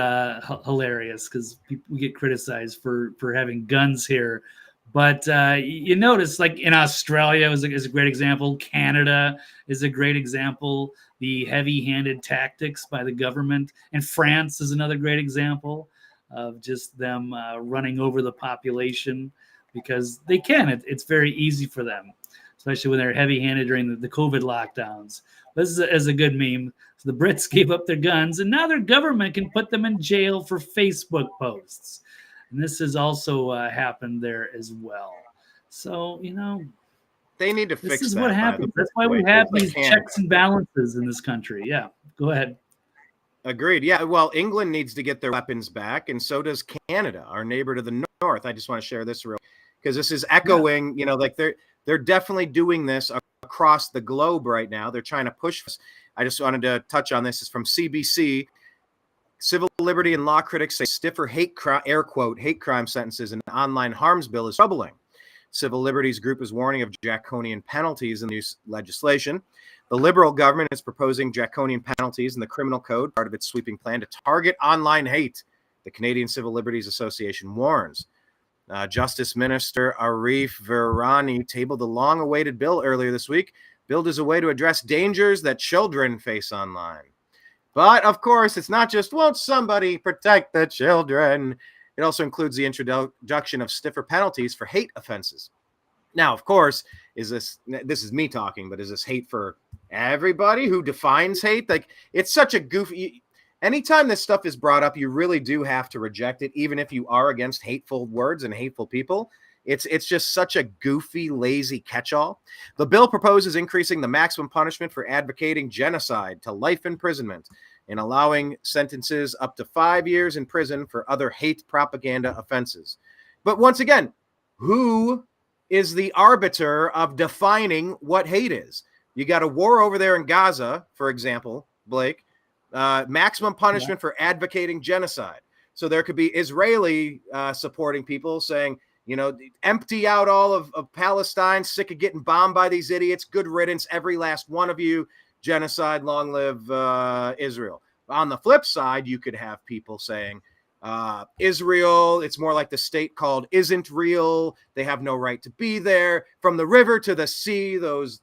hilarious because we get criticized for having guns here. But you notice, like in Australia is a great example. Canada is a great example. The heavy-handed tactics by the government. And France is another great example of just them running over the population because they can. It's very easy for them, especially when they're heavy-handed during the COVID lockdowns. This is a good meme. So the Brits gave up their guns, and now their government can put them in jail for Facebook posts. And this has also happened there as well. So, they need to fix that. This is what happens. That's why we have these checks and balances in this country. Yeah, go ahead. Agreed. Yeah, well, England needs to get their weapons back, and so does Canada, our neighbor to the north. I just want to share this because this is echoing, like they're definitely doing this across the globe right now. They're trying to push this. I just wanted to touch on this. It's from CBC. Civil liberty and law critics say stiffer hate crime sentences in online harms bill is troubling. Civil liberties group is warning of draconian penalties in the new legislation. The Liberal government is proposing draconian penalties in the criminal code, part of its sweeping plan to target online hate. The Canadian Civil Liberties Association warns. Justice Minister Arif Virani tabled the long-awaited bill earlier this week. Billed as a way to address dangers that children face online. But, of course, it's not just, won't somebody protect the children? It also includes the introduction of stiffer penalties for hate offenses. Now, of course, this is me talking, but is this hate for everybody who defines hate? Like, it's such a goofy... Anytime this stuff is brought up, you really do have to reject it, even if you are against hateful words and hateful people. It's just such a goofy, lazy catch-all. The bill proposes increasing the maximum punishment for advocating genocide to life imprisonment and allowing sentences up to 5 years in prison for other hate propaganda offenses. But once again, who is the arbiter of defining what hate is? You got a war over there in Gaza, for example, Blake. Maximum punishment for advocating genocide. So there could be Israeli supporting people saying, empty out all of Palestine, sick of getting bombed by these idiots, good riddance, every last one of you, genocide, long live Israel. On the flip side, you could have people saying, Israel, it's more like the state called isn't real. They have no right to be there. From the river to the sea, those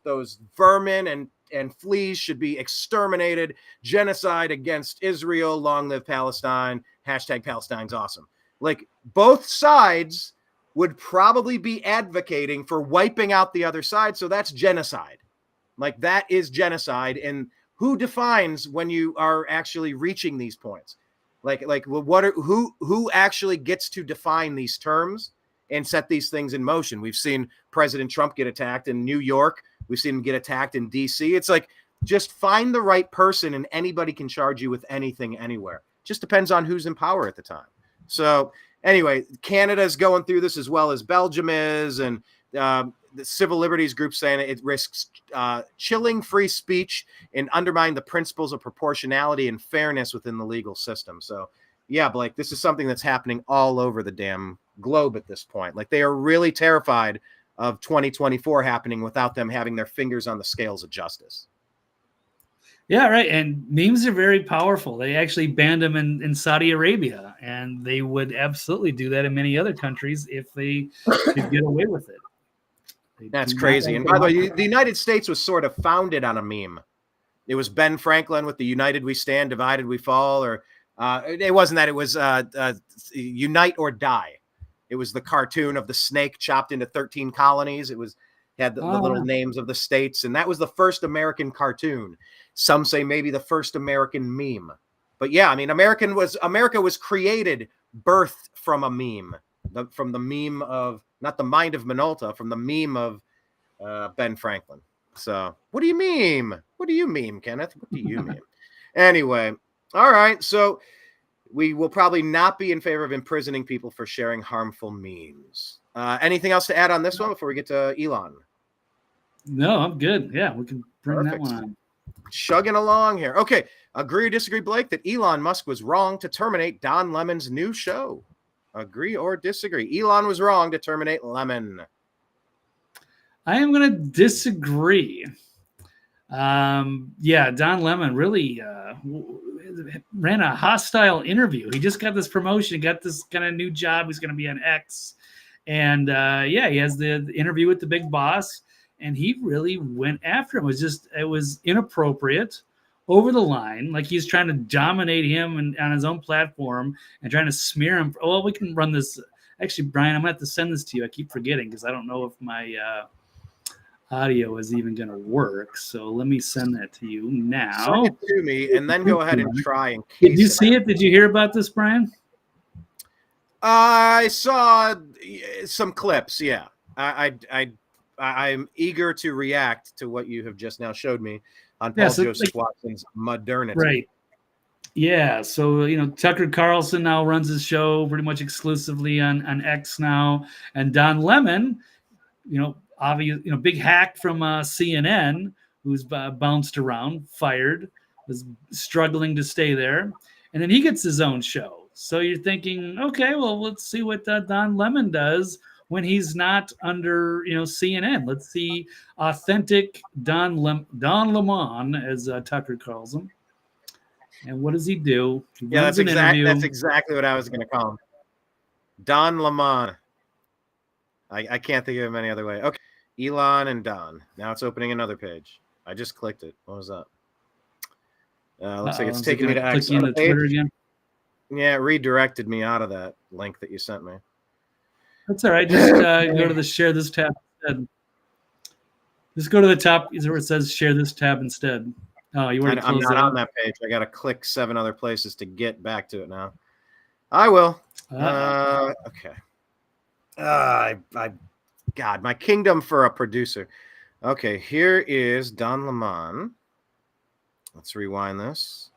vermin and fleas should be exterminated. Genocide against Israel. Long live Palestine. Hashtag Palestine's awesome. Like, both sides would probably be advocating for wiping out the other side. So that's genocide. Like, that is genocide. And who defines when you are actually reaching these points? Who actually gets to define these terms and set these things in motion? We've seen President Trump get attacked in New York. We've seen him get attacked in DC. It's like, just find the right person and anybody can charge you with anything anywhere. Just depends on who's in power at the time. So anyway, Canada's going through this as well as Belgium is, and the civil liberties group saying it risks chilling free speech and undermine the principles of proportionality and fairness within the legal system. So yeah, Blake, this is something that's happening all over the damn globe at this point. Like, they are really terrified of 2024 happening without them having their fingers on the scales of justice. Yeah, right. And memes are very powerful. They actually banned them in Saudi Arabia, and they would absolutely do that in many other countries if they could get away with it. That's crazy. And by the way, the United States was sort of founded on a meme. It was Ben Franklin with the United We Stand, Divided We Fall, or it wasn't that. It was Unite or Die. It was the cartoon of the snake chopped into 13 colonies. It had the little names of the states, and that was the first American cartoon. Some say maybe the first American meme. But yeah, I mean, America was created, birthed from a meme, from the meme of, not the mind of Minolta, from the meme of Ben Franklin. So what do you meme? What do you meme, Kenneth? What do you meme? Anyway, all right. So we will probably not be in favor of imprisoning people for sharing harmful memes. Anything else to add on this one before we get to Elon? No, I'm good. Yeah, we can bring Perfect. that one on. Chugging along here. Okay. Agree or disagree, Blake, that Elon Musk was wrong to terminate Don Lemon's new show? Agree or disagree? Elon was wrong to terminate Lemon. I am going to disagree. Yeah, Don Lemon really ran a hostile interview. He just got this promotion, got this kind of new job. He's going to be on X. And yeah, he has the interview with the big boss, and he really went after him. It was inappropriate, over the line, like he's trying to dominate him and on his own platform and trying to smear him. Oh, well, we can run this. Actually, Brian, I'm going to have to send this to you. I keep forgetting because I don't know if my audio is even going to work. So let me send that to you now. Send it to me and then go ahead and try and Did you see it? Did you hear about this, Brian? I saw some clips. Yeah, I'm eager to react to what you have just now showed me on Paul Joseph Watson's modernity. Right. Yeah. So, Tucker Carlson now runs his show pretty much exclusively on X now. And Don Lemon, obvious, big hack from CNN, who's bounced around, fired, was struggling to stay there. And then he gets his own show. So you're thinking, okay, well, let's see what Don Lemon does when he's not under, CNN. Let's see authentic Don Lemon, as Tucker calls him. And what does he do? That's exactly what I was going to call him. Don Lemon. I can't think of him any other way. Okay. Elon and Don. Now it's opening another page. I just clicked it. What was that? Looks like it's taking me to X. Twitter again. Yeah, it redirected me out of that link that you sent me. That's all right. Just go to the share this tab instead. Just go to the top where it says share this tab instead. Oh, you already closed it. I'm not on that page. I got to click 7 other places to get back to it now. I will. Okay. God, my kingdom for a producer. Okay, here is Don Lemon. Let's rewind this.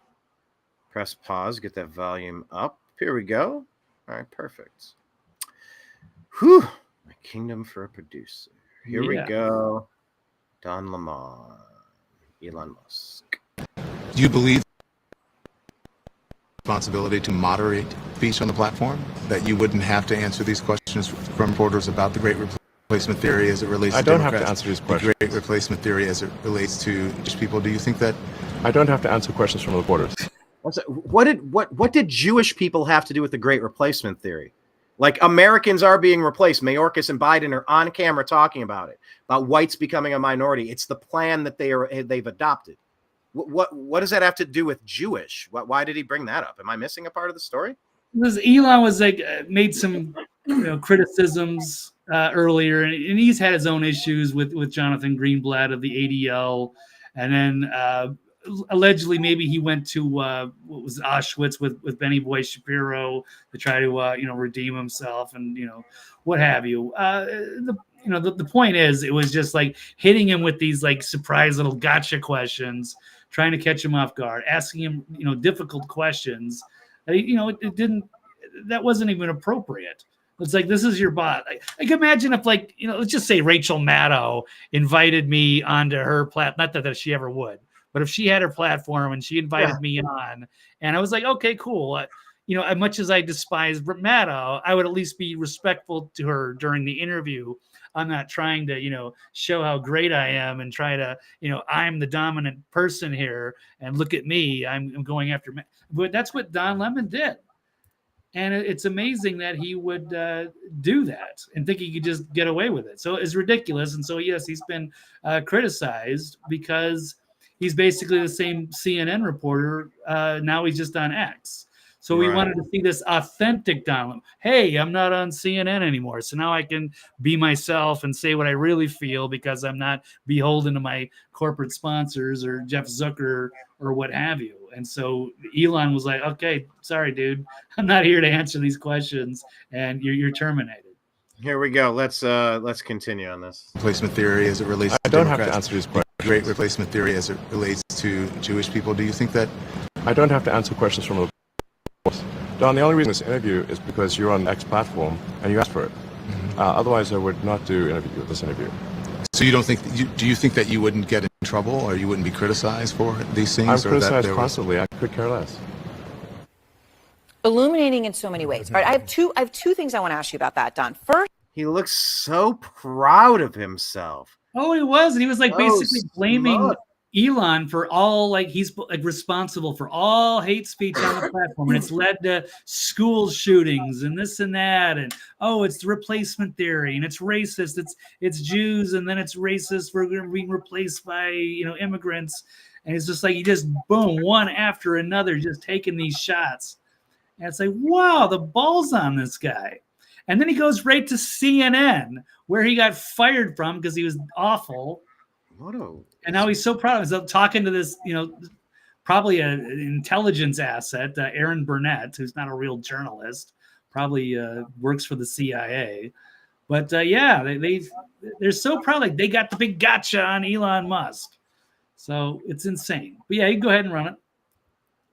Press pause. Get that volume up. Here we go. All right, perfect. Whew, my kingdom for a producer. Here we go. Don Lemon, Elon Musk. Do you believe responsibility to moderate speech on the platform? That you wouldn't have to answer these questions from reporters about the great replacement theory as it relates to Democrats? I don't have to answer these questions. The great replacement theory as it relates to just people. Do you think that? I don't have to answer questions from reporters. What did Jewish people have to do with the Great Replacement theory? Like, Americans are being replaced. Mayorkas and Biden are on camera talking about it, about whites becoming a minority. It's the plan that they've adopted. What does that have to do with Jewish? Why did he bring that up? Am I missing a part of the story? Because Elon was like made some criticisms earlier, and he's had his own issues with Jonathan Greenblatt of the ADL, and then allegedly maybe he went to what was Auschwitz with Benny Boy Shapiro to try to redeem himself and what have you. The point is, it was just like hitting him with these like surprise little gotcha questions, trying to catch him off guard, asking him difficult questions. That wasn't even appropriate. It's like, this is your bot. Like imagine if let's just say Rachel Maddow invited me onto her platform. Not that she ever would, but if she had her platform and she invited me on, and I was like, okay, cool. As much as I despise Maddow, I would at least be respectful to her during the interview. I'm not trying to, show how great I am and try to, I'm the dominant person here and look at me. I'm going after, but that's what Don Lemon did. And it's amazing that he would do that and think he could just get away with it. So it's ridiculous. And so, yes, he's been criticized because he's basically the same CNN reporter. Now he's just on X. So we wanted to see this authentic Donald. Hey, I'm not on CNN anymore. So now I can be myself and say what I really feel because I'm not beholden to my corporate sponsors or Jeff Zucker or what have you. And so Elon was like, okay, sorry, dude. I'm not here to answer these questions and you're terminated. Here we go. Let's continue on this. Replacement theory as it relates to don't have Democrats. to answer these questions. Great replacement theory as it relates to Jewish people. Do you think that? I don't have to answer questions from a Don, the only reason this interview is because you're on X platform and you asked for it. Otherwise, I would not do this interview. So you don't think? Do you think that you wouldn't get in trouble or you wouldn't be criticized for these things? I'm criticized constantly. I could care less. Illuminating in so many ways. All right, I have two things I want to ask you about that, Don. First, he looks so proud of himself. Oh, he was, and he was like basically blaming Elon for all, like, he's like responsible for all hate speech on the platform, and it's led to school shootings and this and that, and it's the replacement theory, and it's racist, it's Jews, and then it's racist for being replaced by immigrants, and it's just like he just boom one after another, just taking these shots, and it's like, wow, the balls on this guy. And then he goes right to CNN, where he got fired from because he was awful. And now he's so proud of himself, talking to this, probably an intelligence asset, Aaron Burnett, who's not a real journalist, probably works for the CIA. But they're so proud, like they got the big gotcha on Elon Musk. So it's insane. But yeah, you can go ahead and run it.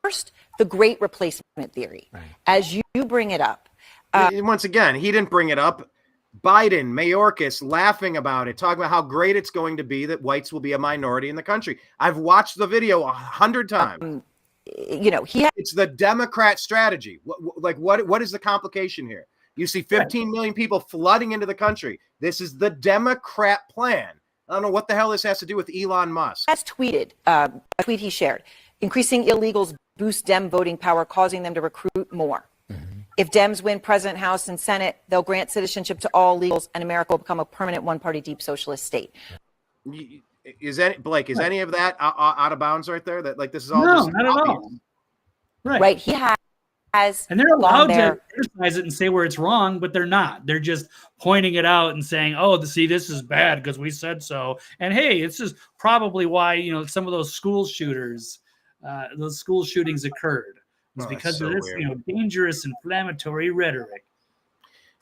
First, the great replacement theory, as you bring it up. Once again, he didn't bring it up. Biden, Mayorkas laughing about it, talking about how great it's going to be that whites will be a minority in the country. I've watched the video 100 times. It's the Democrat strategy. What is the complication here? You see 15 million people flooding into the country. This is the Democrat plan. I don't know what the hell this has to do with Elon Musk. Has tweeted a tweet he shared. Increasing illegals boost Dem voting power, causing them to recruit more. If Dems win President, House, and Senate, they'll grant citizenship to all illegals, and America will become a permanent one-party deep socialist state. Is any of that out of bounds right there? That this is all not at all. Right. He has, and they're allowed to criticize it and say where it's wrong, but they're not. They're just pointing it out and saying, see, this is bad because we said so. And hey, it's just probably why some of those school shootings occurred. It's because of this, dangerous inflammatory rhetoric.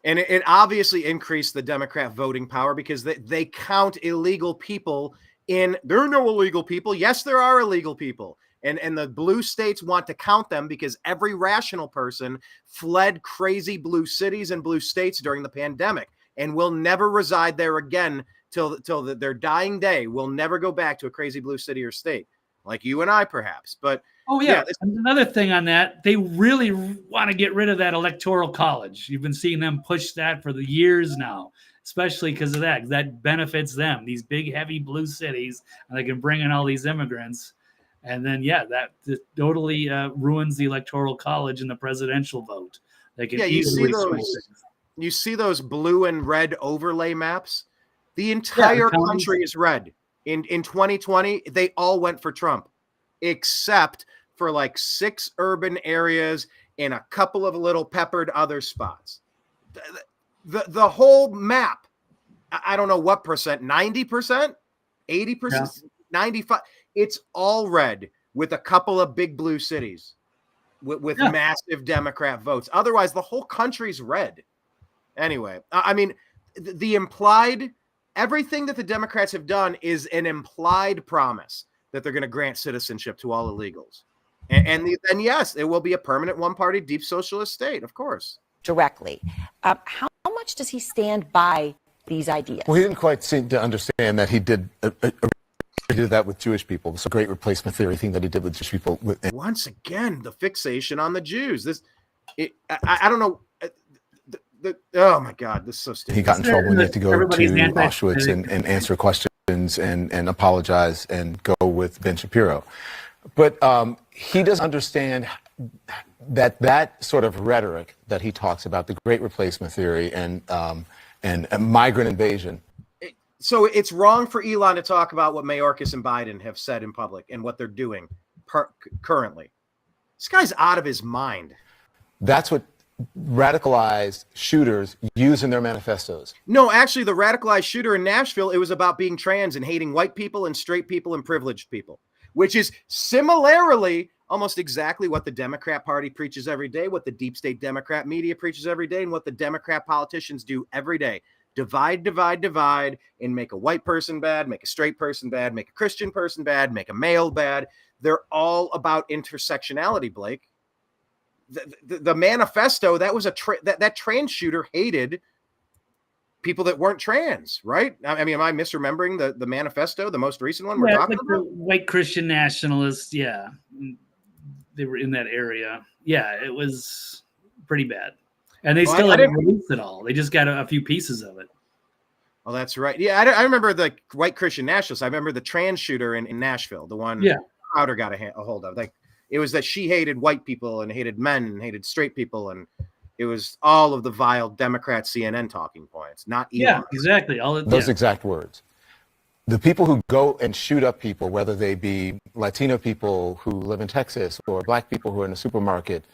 And it obviously increased the Democrat voting power because they count illegal people in. There are no illegal people. Yes, there are illegal people. And the blue states want to count them because every rational person fled crazy blue cities and blue states during the pandemic and will never reside there again till their dying day. Will never go back to a crazy blue city or state like you and I, perhaps. But another thing on that, they really want to get rid of that electoral college. You've been seeing them push that for the years now, especially because of that benefits them, these big, heavy blue cities, and they can bring in all these immigrants. And then, that totally ruins the electoral college and the presidential vote. They can easily swing things. You see those blue and red overlay maps? The entire country is red. In 2020, they all went for Trump, except for like 6 urban areas and a couple of little peppered other spots. The whole map, I don't know what percent, 90%, 80%, 95%. It's all red with a couple of big blue cities with massive Democrat votes. Otherwise, the whole country's red. Anyway, I mean, the implied, everything that the Democrats have done is an implied promise that they're going to grant citizenship to all illegals. And yes, it will be a permanent one-party deep socialist state, of course. Directly. How much does he stand by these ideas? Well, he didn't quite seem to understand that he did that with Jewish people. It's a great replacement theory thing that he did with Jewish people. Once again, the fixation on the Jews. I don't know. Oh my God, this is so stupid. He got in trouble and he had to go to Auschwitz and answer questions and apologize and go with Ben Shapiro. But he doesn't understand that sort of rhetoric that he talks about, the great replacement theory and migrant invasion. So it's wrong for Elon to talk about what Mayorkas and Biden have said in public and what they're doing currently. This guy's out of his mind. That's what radicalized shooters use in their manifestos. No, actually, the radicalized shooter in Nashville, it was about being trans and hating white people and straight people and privileged people, which is similarly almost exactly what the Democrat Party preaches every day, what the deep state Democrat media preaches every day, and what the Democrat politicians do every day. Divide, divide, divide, and make a white person bad, make a straight person bad, make a Christian person bad, make a male bad. They're all about intersectionality, Blake. The manifesto, that was that trans shooter hated people that weren't trans, right? I mean, am I misremembering the manifesto, the most recent one we're talking about? The white Christian nationalists, they were in that area. Yeah, it was pretty bad. And they still haven't released it all. They just got a few pieces of it. Oh, that's right. Yeah, I remember the white Christian nationalists. I remember the trans shooter in Nashville, the one Crowder got a hold of. Like, it was that she hated white people and hated men and hated straight people. And it was all of the vile Democrat CNN talking points, not Elon. Yeah, exactly. Those exact words. The people who go and shoot up people, whether they be Latino people who live in Texas or black people who are in a supermarket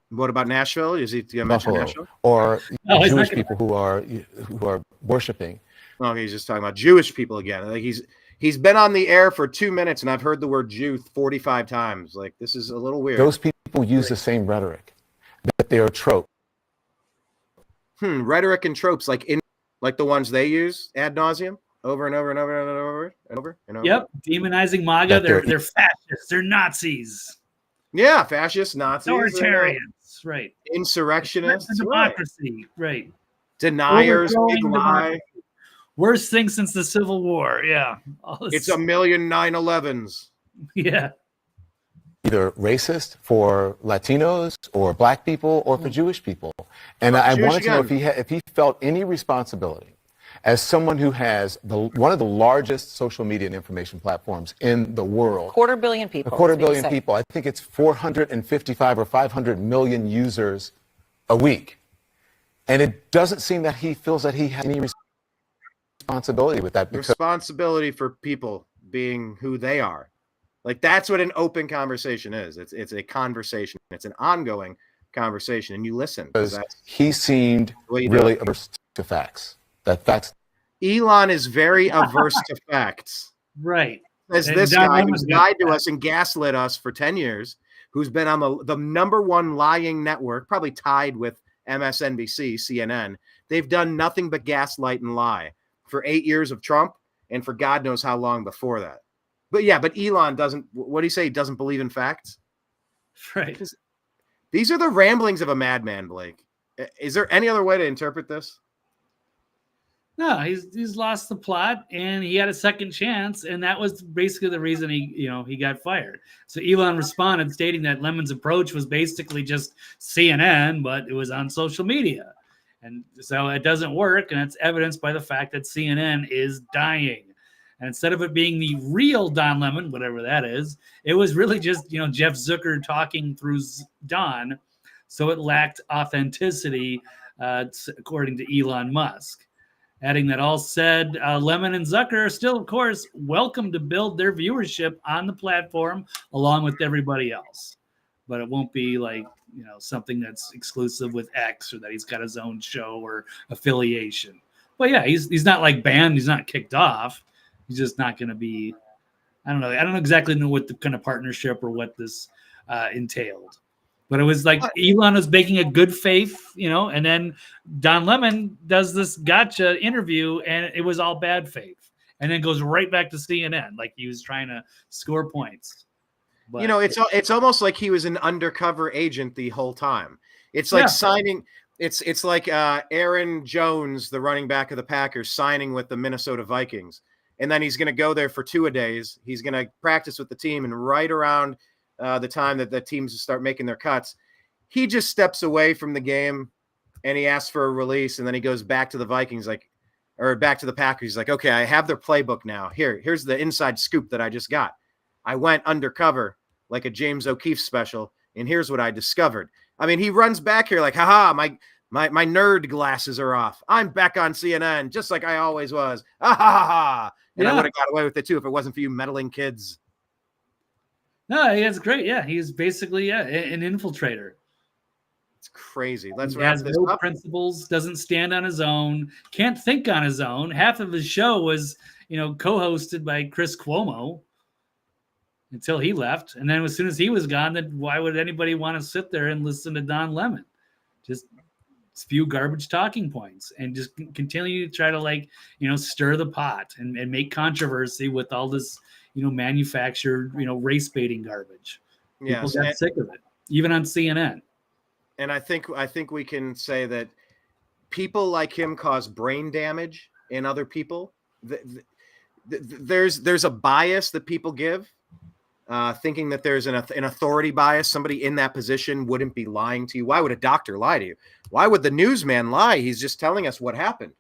what about Nashville? Is he mention Nashville? Or Jewish people who are worshiping? Oh, he's just talking about Jewish people again. Like he's been on the air for 2 minutes, and I've heard the word Jew 45 times. Like, this is a little weird. Those people use the same rhetoric, but they are tropes. Rhetoric and tropes, like the ones they use ad nauseum, over and over and over and over and over and over. Yep, demonizing MAGA. They're fascists. They're Nazis. Yeah, fascists, Nazis, authoritarians, right? Insurrectionists, democracy, right? Deniers, big lie. Worst thing since the Civil War. Yeah, it's a million 9/11s. Yeah, either racist for Latinos or black people or for Jewish people. And I wanted to know if he felt any responsibility as someone who has one of the largest social media and information platforms in the world. 250 million people. A 250 million people. I think it's 455 or 500 million users a week. And it doesn't seem that he feels that he has any responsibility with that. Responsibility for people being who they are. Like, that's what an open conversation is. It's a conversation. It's an ongoing conversation, and you listen. Because he seemed really averse to facts. Elon is very averse to facts. Right. As this guy who's lied to us and gaslit us for 10 years, who's been on the number one lying network, probably tied with MSNBC, CNN. They've done nothing but gaslight and lie for 8 years of Trump and for God knows how long before that. But Elon doesn't, what do you say? He doesn't believe in facts? Right. These are the ramblings of a madman, Blake. Is there any other way to interpret this? No, he's lost the plot, and he had a second chance, and that was basically the reason he got fired. So Elon responded stating that Lemon's approach was basically just CNN, but it was on social media, and so it doesn't work, and it's evidenced by the fact that CNN is dying. And instead of it being the real Don Lemon, whatever that is, it was really just, Jeff Zucker talking through Don. So it lacked authenticity, according to Elon Musk. Adding that all said, Lemon and Zucker are still, of course, welcome to build their viewership on the platform along with everybody else. But it won't be like, something that's exclusive with X or that he's got his own show or affiliation. But yeah, he's not like banned. He's not kicked off. He's just not going to be, I don't know exactly what the kind of partnership or what this entailed. But it was like Elon was making a good faith, and then Don Lemon does this gotcha interview and it was all bad faith. And then goes right back to CNN like he was trying to score points. But, it's almost like he was an undercover agent the whole time. It's like signing. It's like Aaron Jones, the running back of the Packers, signing with the Minnesota Vikings. And then he's going to go there for 2 days. He's going to practice with the team. And right around the time that the teams start making their cuts, he just steps away from the game and he asks for a release. And then he goes back to the Vikings, or back to the Packers. He's like, okay, I have their playbook now. Here's the inside scoop that I just got. I went undercover like a James O'Keefe special. And here's what I discovered. I mean, he runs back here like, haha, my nerd glasses are off. I'm back on CNN, just like I always was. Ah, ha, ha, ha. And I would have got away with it too if it wasn't for you meddling kids. No, that's great. Yeah, he's basically an infiltrator. It's crazy. Let's he wrap has this no up. Principles, doesn't stand on his own, can't think on his own. Half of his show was, co-hosted by Chris Cuomo until he left. And then as soon as he was gone, then why would anybody want to sit there and listen to Don Lemon? Just spew garbage talking points and just continue to try to stir the pot and make controversy with all this, manufactured, race baiting garbage. People got sick of it, even on CNN. And I think we can say that people like him cause brain damage in other people. There's a bias that people give, thinking that there's an authority bias. Somebody in that position wouldn't be lying to you. Why would a doctor lie to you? Why would the newsman lie? He's just telling us what happened.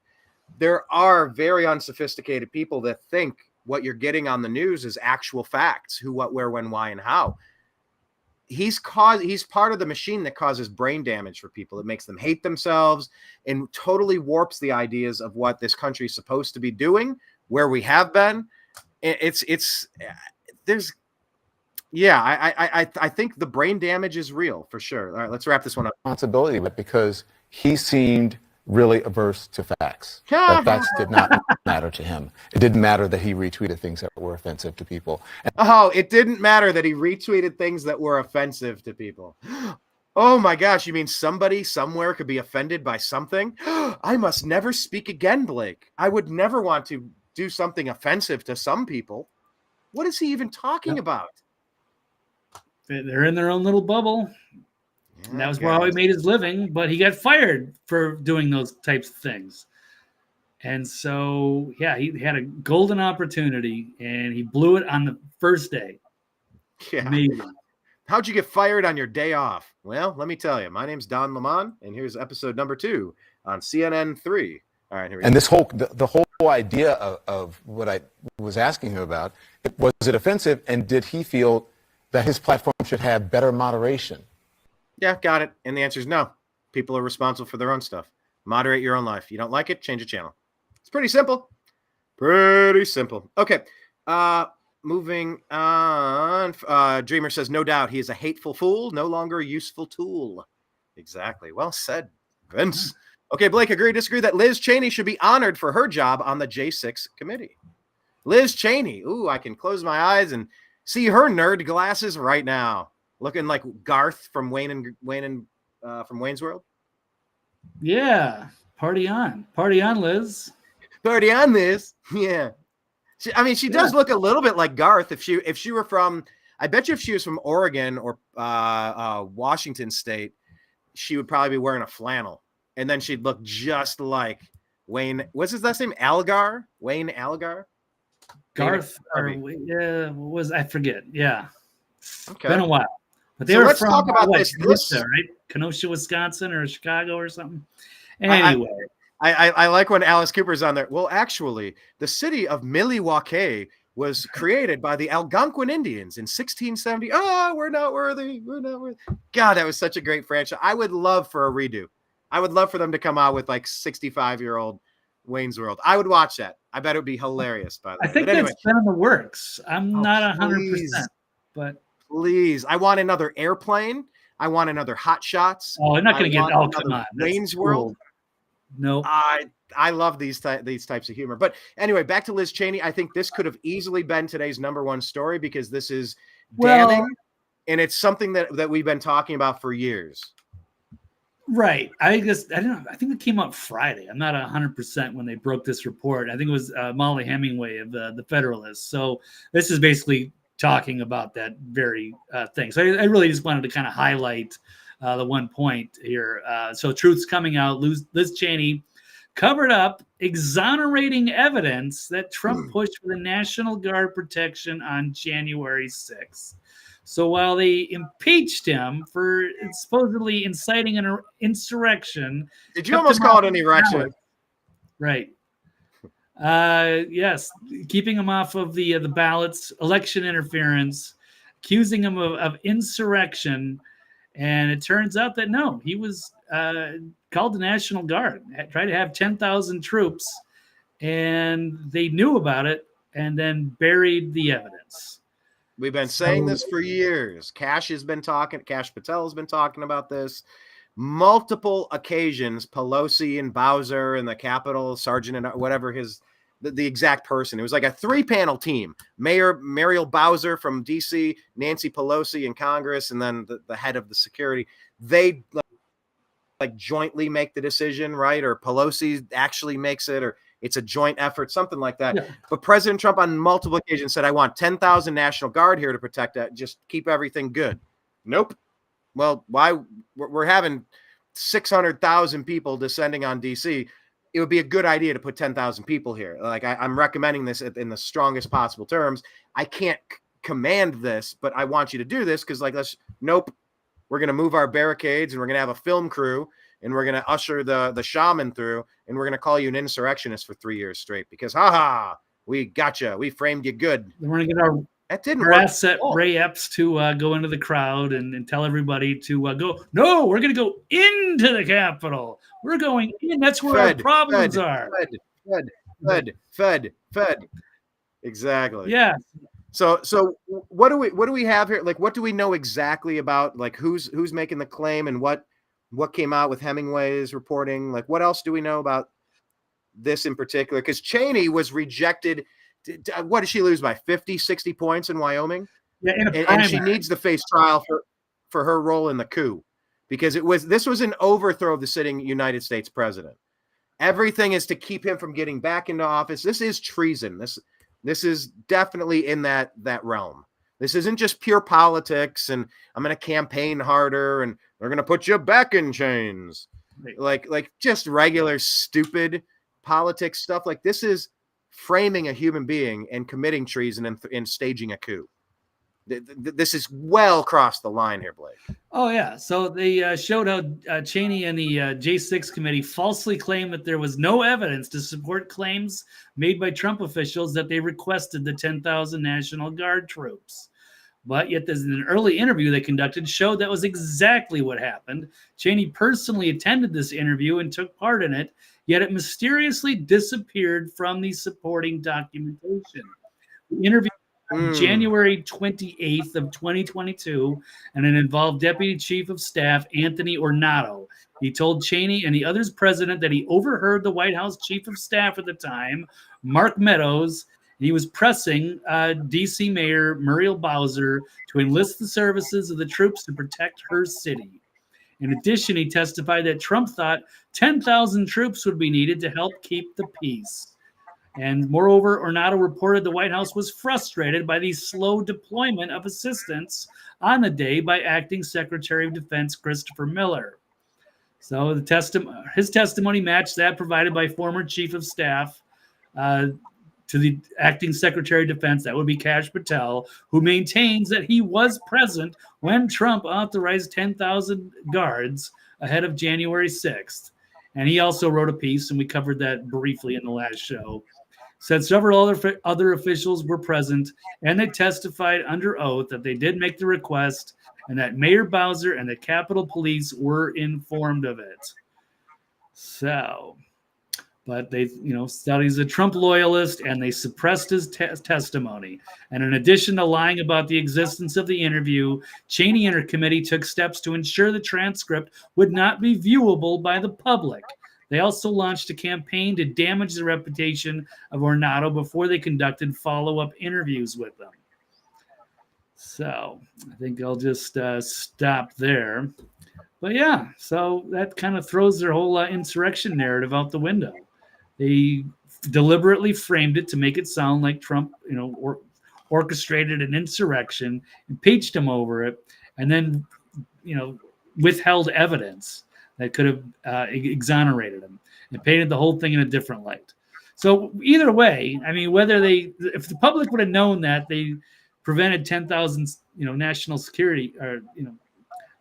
There are very unsophisticated people that think what you're getting on the news is actual facts: who, what, where, when, why, and how. He's part of the machine that causes brain damage for people. It makes them hate themselves and totally warps the ideas of what this country is supposed to be doing, where we have been. I think the brain damage is real for sure. All right, let's wrap this one up. Responsibility, but because he seemed really averse to facts. That facts did not matter to him. It didn't matter that he retweeted things that were offensive to people. It didn't matter that he retweeted things that were offensive to people. Oh my gosh, you mean somebody somewhere could be offended by something? I must never speak again, Blake. I would never want to do something offensive to some people. What is he even talking about? They're in their own little bubble. And that was how he made his living, but he got fired for doing those types of things. And so, he had a golden opportunity, and he blew it on the first day. Yeah. Amazing. How'd you get fired on your day off? Well, let me tell you. My name's Don Lemon, and here's episode number 2 on CNN 3. All right, here we go. And this the whole idea of what I was asking him about, was it offensive, and did he feel that his platform should have better moderation? Yeah, got it. And the answer is no. People are responsible for their own stuff. Moderate your own life. You don't like it, change the channel. It's pretty simple. Pretty simple. Okay. Moving on. Dreamer says, no doubt he is a hateful fool, no longer a useful tool. Exactly. Well said, Vince. Okay, Blake, agree or disagree that Liz Cheney should be honored for her job on the J6 committee? Liz Cheney. Ooh, I can close my eyes and see her nerd glasses right now. Looking like Garth from Wayne and from Wayne's World. Yeah, party on, Liz. Party on, Liz. Yeah, she does look a little bit like Garth. If she were from, I bet you if she was from Oregon or Washington State, she would probably be wearing a flannel, and then she'd look just like Wayne. What's his last name? Algar. Wayne Algar. Garth. I forget. Yeah. Okay. Been a while. But they were from, talk about this. Right? Kenosha, Wisconsin, or Chicago or something. Anyway, I like when Alice Cooper's on there. Well, actually, the city of Milwaukee was created by the Algonquin Indians in 1670. Oh, we're not worthy. We're not worthy. God, that was such a great franchise. I would love for a redo. I would love for them to come out with like 65-year-old Wayne's World. I would watch that. I bet it would be hilarious, by the way. I think that's been in the works. I'm not 100%, but please. I want another Airplane. I want another Hot Shots. Oh, I'm not going to get. Oh, come on. Wayne's World. No. I love these types of humor. But anyway, back to Liz Cheney. I think this could have easily been today's #1 story because this is damning, and it's something that we've been talking about for years. Right. I don't know. I think it came out Friday. I'm not 100% when they broke this report. I think it was Molly Hemingway of the Federalist. So this is basically talking about that very thing. So I really just wanted to kind of highlight the one point here. So truth's coming out. Liz Cheney covered up exonerating evidence that Trump pushed for the National Guard protection on January 6th. So while they impeached him for supposedly inciting an insurrection. Did you almost call it an erection? Right. Yes. Keeping him off of the ballots, election interference, accusing him of insurrection. And it turns out that no, he was called the National Guard, tried to have 10,000 troops, and they knew about it and then buried the evidence. We've been saying this for years. Kash Patel has been talking about this. Multiple occasions, Pelosi and Bowser and the Capitol Sergeant and whatever the exact person. It was like a 3-panel team. Mayor Muriel Bowser from DC, Nancy Pelosi in Congress, and then the head of the security. They like jointly make the decision, right? Or Pelosi actually makes it, or it's a joint effort, something like that. Yeah. But President Trump on multiple occasions said, I want 10,000 National Guard here to protect that. Just keep everything good. Nope. Well, why? We're having 600,000 people descending on DC. It would be a good idea to put 10,000 people here. Like I'm recommending this in the strongest possible terms. I can't command this, but I want you to do this because nope. We're going to move our barricades and we're going to have a film crew and we're going to usher the shaman through and we're going to call you an insurrectionist for 3 years straight because, we got you. We framed you good. We're going to get our asset Ray Epps to go into the crowd and tell everybody to go. No, we're going to go into the Capitol. We're going in. That's where our problems are. Fed. Exactly. Yeah. So what do we have here? Like, what do we know exactly about like who's making the claim and what came out with Hemingway's reporting? Like, what else do we know about this in particular? Because Cheney was rejected. What did she lose by 50, 60 points in Wyoming? Yeah, and she needs to face trial for her role in the coup because this was an overthrow of the sitting United States president. Everything is to keep him from getting back into office. This is treason. This is definitely in that realm. This isn't just pure politics and I'm going to campaign harder and they're going to put you back in chains. Like just regular stupid politics stuff. Like this is framing a human being and committing treason and staging a coup. This is well across the line here, Blake. Oh, yeah. So they showed how Cheney and the J6 committee falsely claimed that there was no evidence to support claims made by Trump officials that they requested the 10,000 National Guard troops. But yet there's an early interview they conducted showed that was exactly what happened. Cheney personally attended this interview and took part in it, yet it mysteriously disappeared from the supporting documentation. The interview January 28th of 2022, and it involved Deputy Chief of Staff Anthony Ornato. He told Cheney and the others present that he overheard the White House Chief of Staff at the time, Mark Meadows. He was pressing D.C. Mayor Muriel Bowser to enlist the services of the troops to protect her city. In addition, he testified that Trump thought 10,000 troops would be needed to help keep the peace. And moreover, Ornato reported the White House was frustrated by the slow deployment of assistance on the day by Acting Secretary of Defense Christopher Miller. So his testimony matched that provided by former Chief of Staff to the Acting Secretary of Defense, that would be Kash Patel, who maintains that he was present when Trump authorized 10,000 guards ahead of January 6th. And he also wrote a piece, and we covered that briefly in the last show. Said several other officials were present, and they testified under oath that they did make the request, and that Mayor Bowser and the Capitol Police were informed of it. So, but they, said he's a Trump loyalist, and they suppressed his testimony. And in addition to lying about the existence of the interview, Cheney and her committee took steps to ensure the transcript would not be viewable by the public. They also launched a campaign to damage the reputation of Ornato before they conducted follow-up interviews with them. So I think I'll just stop there. But yeah, so that kind of throws their whole insurrection narrative out the window. They deliberately framed it to make it sound like Trump, orchestrated an insurrection, impeached him over it, and then, withheld evidence that could have exonerated him and painted the whole thing in a different light. So either way, I mean, if the public would have known that they prevented 10,000, national security or,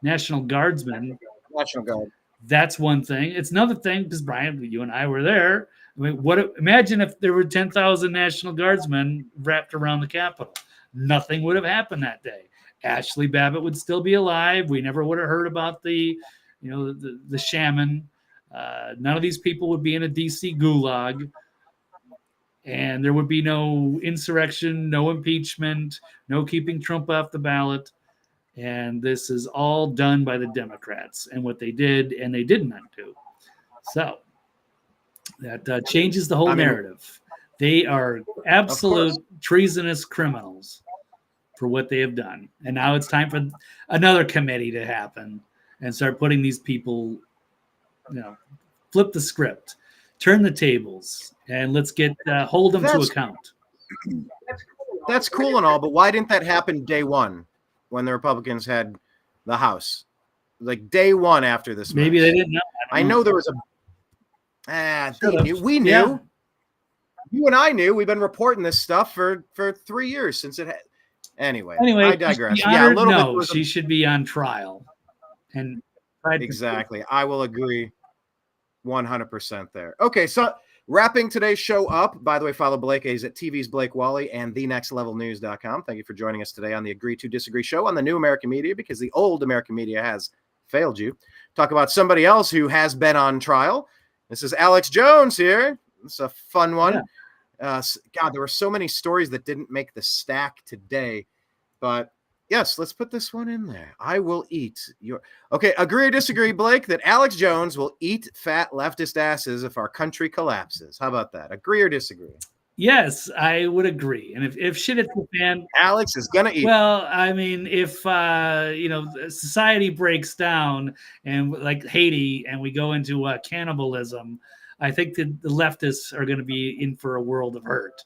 National Guardsmen, National Guard, that's one thing. It's another thing because Brian, you and I were there. I mean, imagine if there were 10,000 National Guardsmen wrapped around the Capitol. Nothing would have happened that day. Ashley Babbitt would still be alive. We never would have heard about the shaman. None of these people would be in a DC gulag, and there would be no insurrection, no impeachment, no keeping Trump off the ballot. And this is all done by the Democrats and what they did and they did not do. So that changes the whole narrative. They are absolute treasonous criminals for what they have done. And now it's time for another committee to happen and start putting these people, flip the script, turn the tables, and let's hold them to account. That's cool and all, but why didn't that happen day one when the Republicans had the House? Like day one after this. Maybe they didn't know. I know there was we knew. Yeah. You and I knew. We've been reporting this stuff for 3 years since it had. Anyway, I digress. Yeah, she should be on trial. And exactly. I will agree 100% there. Okay, so wrapping today's show up. By the way, follow Blake. He's at TV's Blake Walley and thenextlevelnews.com. Thank you for joining us today on the Agree to Disagree show on the new American media, because the old American media has failed you. Talk about somebody else who has been on trial. This is Alex Jones here. It's a fun one. Yeah. God, there were so many stories that didn't make the stack today, but yes, let's put this one in there. I will eat your... Okay, agree or disagree, Blake, that Alex Jones will eat fat leftist asses if our country collapses? How about that? Agree or disagree? Yes, I would agree. And if shit hits the fan... Alex is going to eat. Well, I mean, if, society breaks down and like Haiti and we go into cannibalism, I think that the leftists are going to be in for a world of hurt,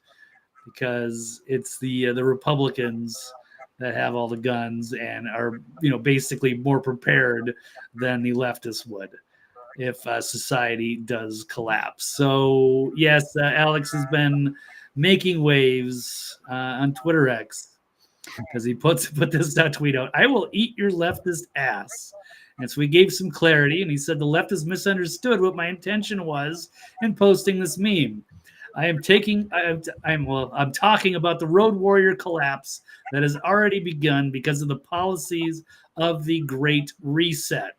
because it's the Republicans that have all the guns and are, basically more prepared than the leftists would if society does collapse. So yes, Alex has been making waves on Twitter X, because he put this tweet out: "I will eat your leftist ass." And so we gave some clarity, and he said the leftists misunderstood what my intention was in posting this meme. I'm talking about the road warrior collapse that has already begun because of the policies of the Great Reset.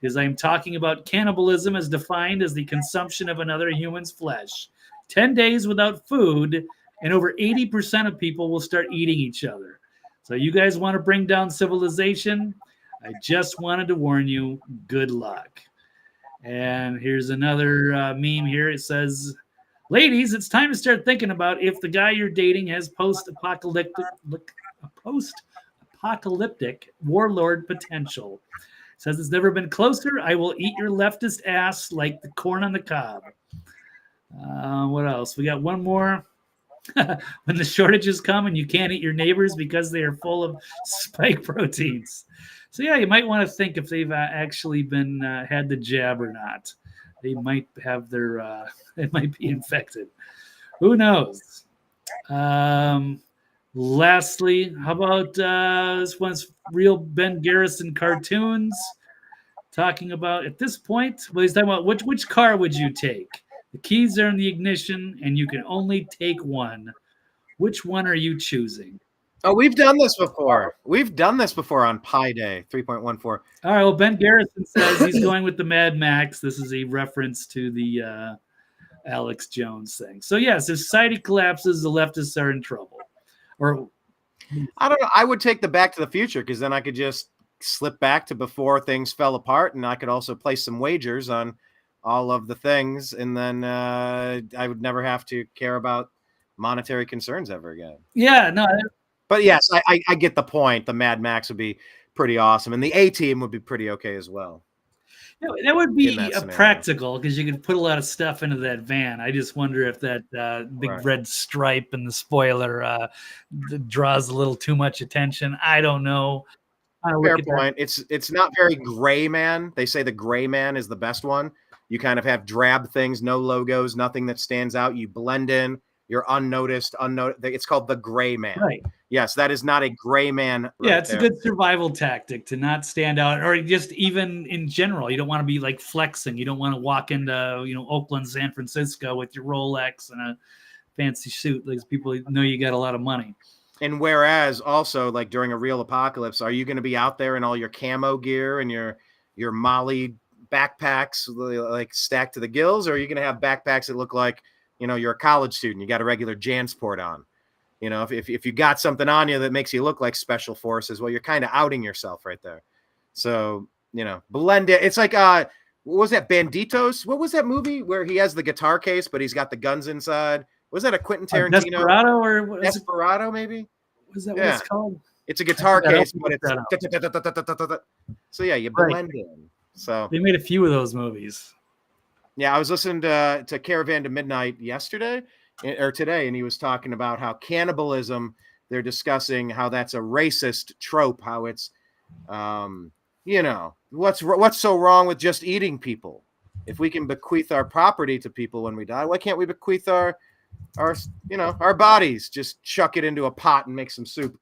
Because I'm talking about cannibalism as defined as the consumption of another human's flesh. 10 days without food, and over 80% of people will start eating each other. So you guys want to bring down civilization? I just wanted to warn you, good luck. And here's another meme here. It says, "Ladies, it's time to start thinking about if the guy you're dating has post-apocalyptic warlord potential." It says, "It's never been closer. I will eat your leftist ass like the corn on the cob." What else? We got one more. "When the shortages come and you can't eat your neighbors because they are full of spike proteins." So yeah, you might want to think if they've actually been had the jab or not. They might have it might be infected. Who knows? Lastly, how about this one's real Ben Garrison cartoons? talking about at this point. Well, he's talking about which car would you take? The keys are in the ignition, and you can only take one. Which one are you choosing? Oh, we've done this before. We've done this before on Pi Day 3.14. All right. Well, Ben Garrison says he's going with the Mad Max. This is a reference to the Alex Jones thing. So yes, if society collapses, the leftists are in trouble. Or I don't know. I would take the Back to the Future because then I could just slip back to before things fell apart, and I could also place some wagers on all of the things, and then I would never have to care about monetary concerns ever again. Yeah, no. But yes, I get the point. The Mad Max would be pretty awesome, and the A-Team would be pretty okay as well. That would be practical because you could put a lot of stuff into that van. I just wonder if that big red stripe and the spoiler draws a little too much attention. I don't know. Fair point. It's not very gray man. They say the gray man is the best one. You kind of have drab things, no logos, nothing that stands out. You blend in. You're unnoticed. It's called the gray man. Right. Yes, that is not a gray man. Yeah, it's a good survival tactic to not stand out, or just even in general. You don't want to be like flexing. You don't want to walk into Oakland, San Francisco with your Rolex and a fancy suit. Like people know you got a lot of money. And whereas also like during a real apocalypse, are you going to be out there in all your camo gear and your Molly backpacks like stacked to the gills, or are you going to have backpacks that look like you're a college student, you got a regular JanSport on? If you got something on you that makes you look like special forces, well, you're kind of outing yourself right there. So, blend it. It's like, what was that, Banditos? What was that movie where he has the guitar case, but he's got the guns inside? Was that a Quentin Tarantino? Desperado or what Desperado, maybe? Was that what it's called? It's a guitar case, but it's so yeah, you blend in. So they made a few of those movies. Yeah, I was listening to Caravan to Midnight today, and he was talking about how cannibalism, they're discussing how that's a racist trope, how it's, what's so wrong with just eating people? If we can bequeath our property to people when we die, why can't we bequeath our bodies? Just chuck it into a pot and make some soup.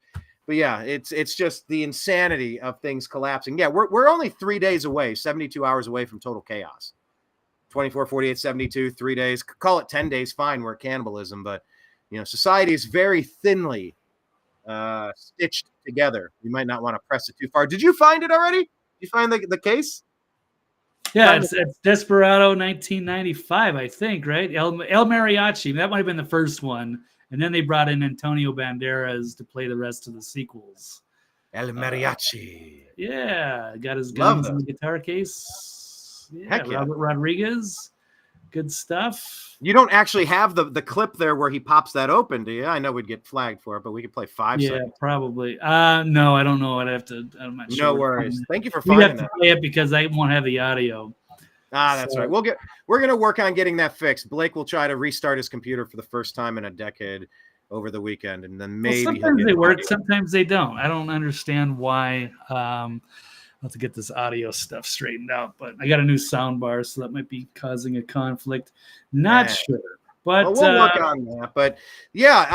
But yeah, it's just the insanity of things collapsing. Yeah, we're only 3 days away, 72 hours away from total chaos. 24, 48, 72, 3 days. Call it 10 days, fine. We're cannibalism, but society is very thinly stitched together. You might not want to press it too far. Did you find it already? Did you find the case? Yeah, it's Desperado 1995, I think, right? El Mariachi. That might have been the first one. And then they brought in Antonio Banderas to play the rest of the sequels. El Mariachi. Yeah, got his guns in the guitar case. Yeah, Robert Rodriguez. Good stuff. You don't actually have the clip there where he pops that open, do you? I know we'd get flagged for it, but we could play 5 seconds. Yeah, probably. No, I don't know. I'm not sure. No worries. Thank you for finding that. Play it because I won't have the audio. That's right. We're going to work on getting that fixed. Blake will try to restart his computer for the first time in a decade over the weekend, and then maybe sometimes they work, sometimes they don't. I don't understand why. I'll have to get this audio stuff straightened out, but I got a new sound bar, so that might be causing a conflict. Not sure, but we'll work on that. But yeah,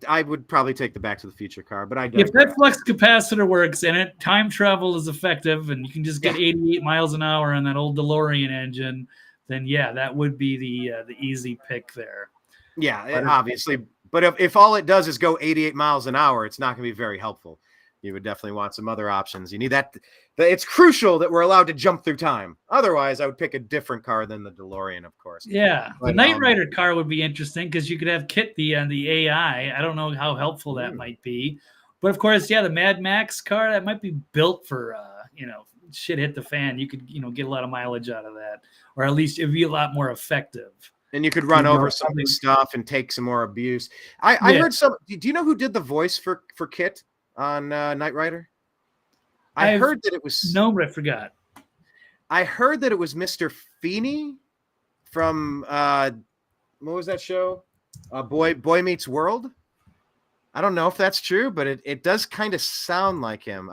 I would probably take the Back to the Future car, but if that flux capacitor works and time travel is effective, and you can just get 88 miles an hour on that old DeLorean engine, then yeah, that would be the easy pick there. Yeah, obviously, but if all it does is go 88 miles an hour, it's not going to be very helpful. You would definitely want some other options. You need that. It's crucial that we're allowed to jump through time. Otherwise, I would pick a different car than the DeLorean, of course. Yeah, the Knight Rider car would be interesting because you could have Kit the AI. I don't know how helpful that might be, but of course, yeah, the Mad Max car that might be built for shit hit the fan. You could get a lot of mileage out of that, or at least it'd be a lot more effective. And you could run over some of the stuff and take some more abuse. I heard some. Do you know who did the voice for Kit on Knight Rider? I heard that it was. No, but I forgot. I heard that it was Mr. Feeney from what was that show? Boy Meets World. I don't know if that's true, but it does kind of sound like him.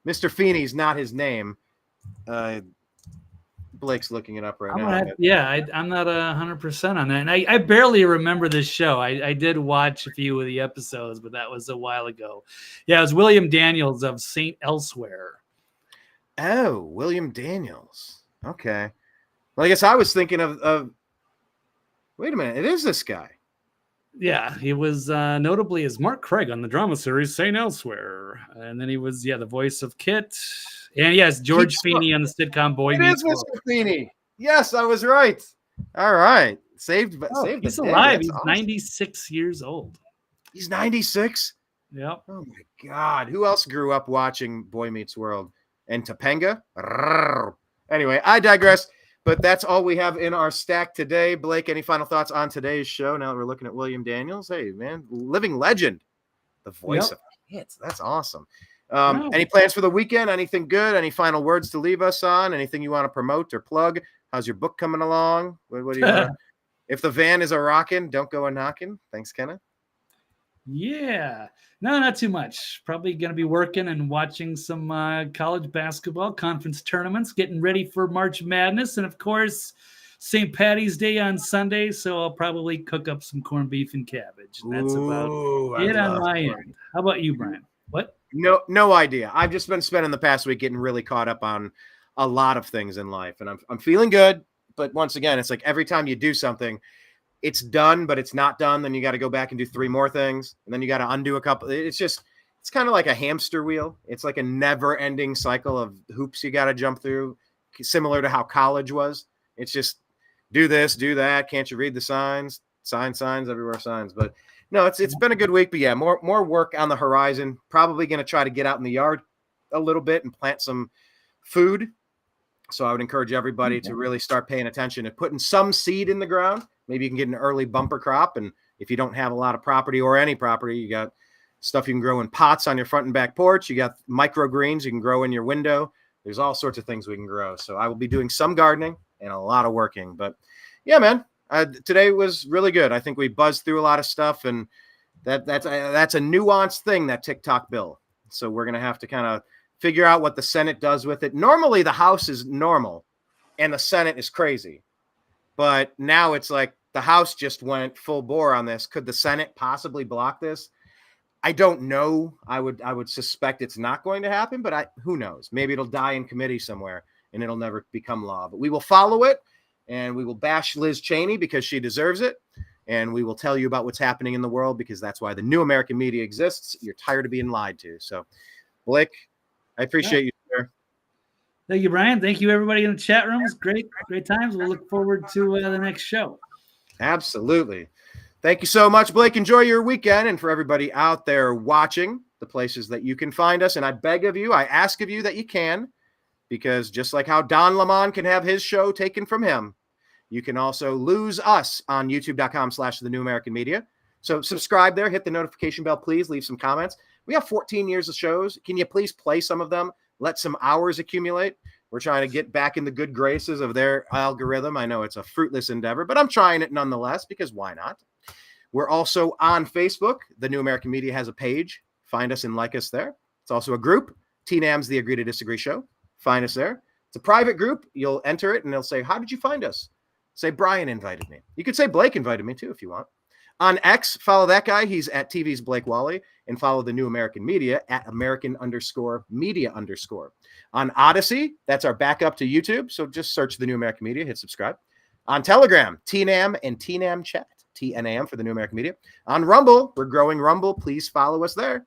Mr. Feeney's not his name. Blake's looking it up right now. I'm not 100% on that. And I barely remember this show. I did watch a few of the episodes, but that was a while ago. Yeah, it was William Daniels of St. Elsewhere. Oh, William Daniels. Okay. Well, I guess I was thinking of wait a minute, it is this guy. Yeah, he was notably as Mark Craig on the drama series St. Elsewhere. And then he was, the voice of Kit. And yes, George Feeney on the sitcom Boy Meets World. It is Mr. Feeney. Yes, I was right. All right. Saved he's the day. alive. That's He's awesome. 96 years old. He's 96? Yep. Oh, my God. Who else grew up watching Boy Meets World? And Topanga? Anyway, I digress. But that's all we have in our stack today. Blake, any final thoughts on today's show? Now that we're looking at William Daniels. Hey, man, living legend. The voice of hits. That's awesome. Any plans for the weekend? Anything good? Any final words to leave us on? Anything you want to promote or plug? How's your book coming along? What do you want? If the van is a rocking, don't go a knocking. Thanks, Kenneth. Yeah. No, not too much. Probably going to be working and watching some college basketball conference tournaments, getting ready for March Madness. And, of course, St. Patty's Day on Sunday. So I'll probably cook up some corned beef and cabbage. And that's about it on my end. How about you, Brian? What? No idea. I've just been spending the past week getting really caught up on a lot of things in life. And I'm feeling good. But once again, it's like every time you do something, it's done, but it's not done. Then you got to go back and do 3 more things. And then you got to undo a couple. It's kind of like a hamster wheel. It's like a never ending cycle of hoops you got to jump through, similar to how college was. It's just do this, do that. Can't you read the signs? Signs everywhere, signs. But no, it's been a good week. But yeah, more work on the horizon. Probably going to try to get out in the yard a little bit and plant some food. So I would encourage everybody to really start paying attention and putting some seed in the ground. Maybe you can get an early bumper crop. And if you don't have a lot of property or any property, you got stuff you can grow in pots on your front and back porch. You got microgreens you can grow in your window. There's all sorts of things we can grow. So I will be doing some gardening and a lot of working. But yeah, man, today was really good. I think we buzzed through a lot of stuff, and that's a nuanced thing, that Tik-Tok bill. So we're going to have to kind of figure out what the Senate does with it. Normally the House is normal and the Senate is crazy. But now it's like the House just went full bore on this. Could the Senate possibly block this? I don't know. I would suspect it's not going to happen, but who knows? Maybe it'll die in committee somewhere and it'll never become law. But we will follow it, and we will bash Liz Cheney because she deserves it. And we will tell you about what's happening in the world, because that's why the new American media exists. You're tired of being lied to. So, Blake, I appreciate you, sir. Thank you, Brian. Thank you, everybody in the chat rooms. Great times. We'll look forward to the next show. Absolutely. Thank you so much, Blake. Enjoy your weekend. And for everybody out there watching, the places that you can find us, and I beg of you, I ask of you that you can, because just like how Don Lemon can have his show taken from him, you can also lose us on youtube.com/the new American media. So subscribe there, hit the notification bell, please leave some comments. We have 14 years of shows. Can you please play some of them? Let some hours accumulate. We're trying to get back in the good graces of their algorithm. I know it's a fruitless endeavor, but I'm trying it nonetheless, because why not? We're also on Facebook. The New American Media has a page. Find us and like us there. It's also a group. TNAM's The Agree to Disagree Show. Find us there. It's a private group. You'll enter it and they'll say, how did you find us? Say, Brian invited me. You could say Blake invited me too if you want. On X, follow that guy. He's at TV's Blake Walley. And follow the New American Media at American_media_. On Odyssey, that's our backup to YouTube. So just search the New American Media, hit subscribe. On Telegram, TNAM and TNAM Chat. TNAM for the New American Media. On Rumble, we're growing Rumble. Please follow us there,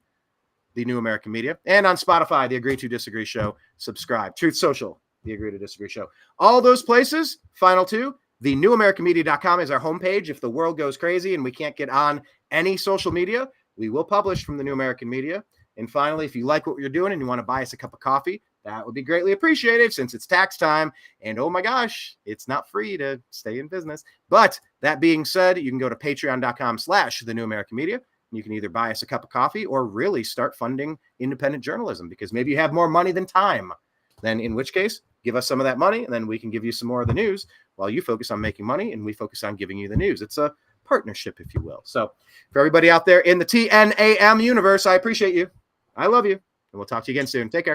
the New American Media. And on Spotify, the Agree to Disagree Show. Subscribe. Truth Social, the Agree to Disagree Show. All those places, final two, the newamericanmedia.com is our homepage. If the world goes crazy and we can't get on any social media, we will publish from the New American Media. And finally, if you like what you're doing and you want to buy us a cup of coffee, that would be greatly appreciated, since it's tax time. And oh my gosh, it's not free to stay in business. But that being said, you can go to patreon.com/the New American Media. You can either buy us a cup of coffee or really start funding independent journalism, because maybe you have more money than time. Then in which case, give us some of that money, and then we can give you some more of the news while you focus on making money and we focus on giving you the news. It's a partnership, if you will. So for everybody out there in the TNAM universe, I appreciate you. I love you. And we'll talk to you again soon. Take care.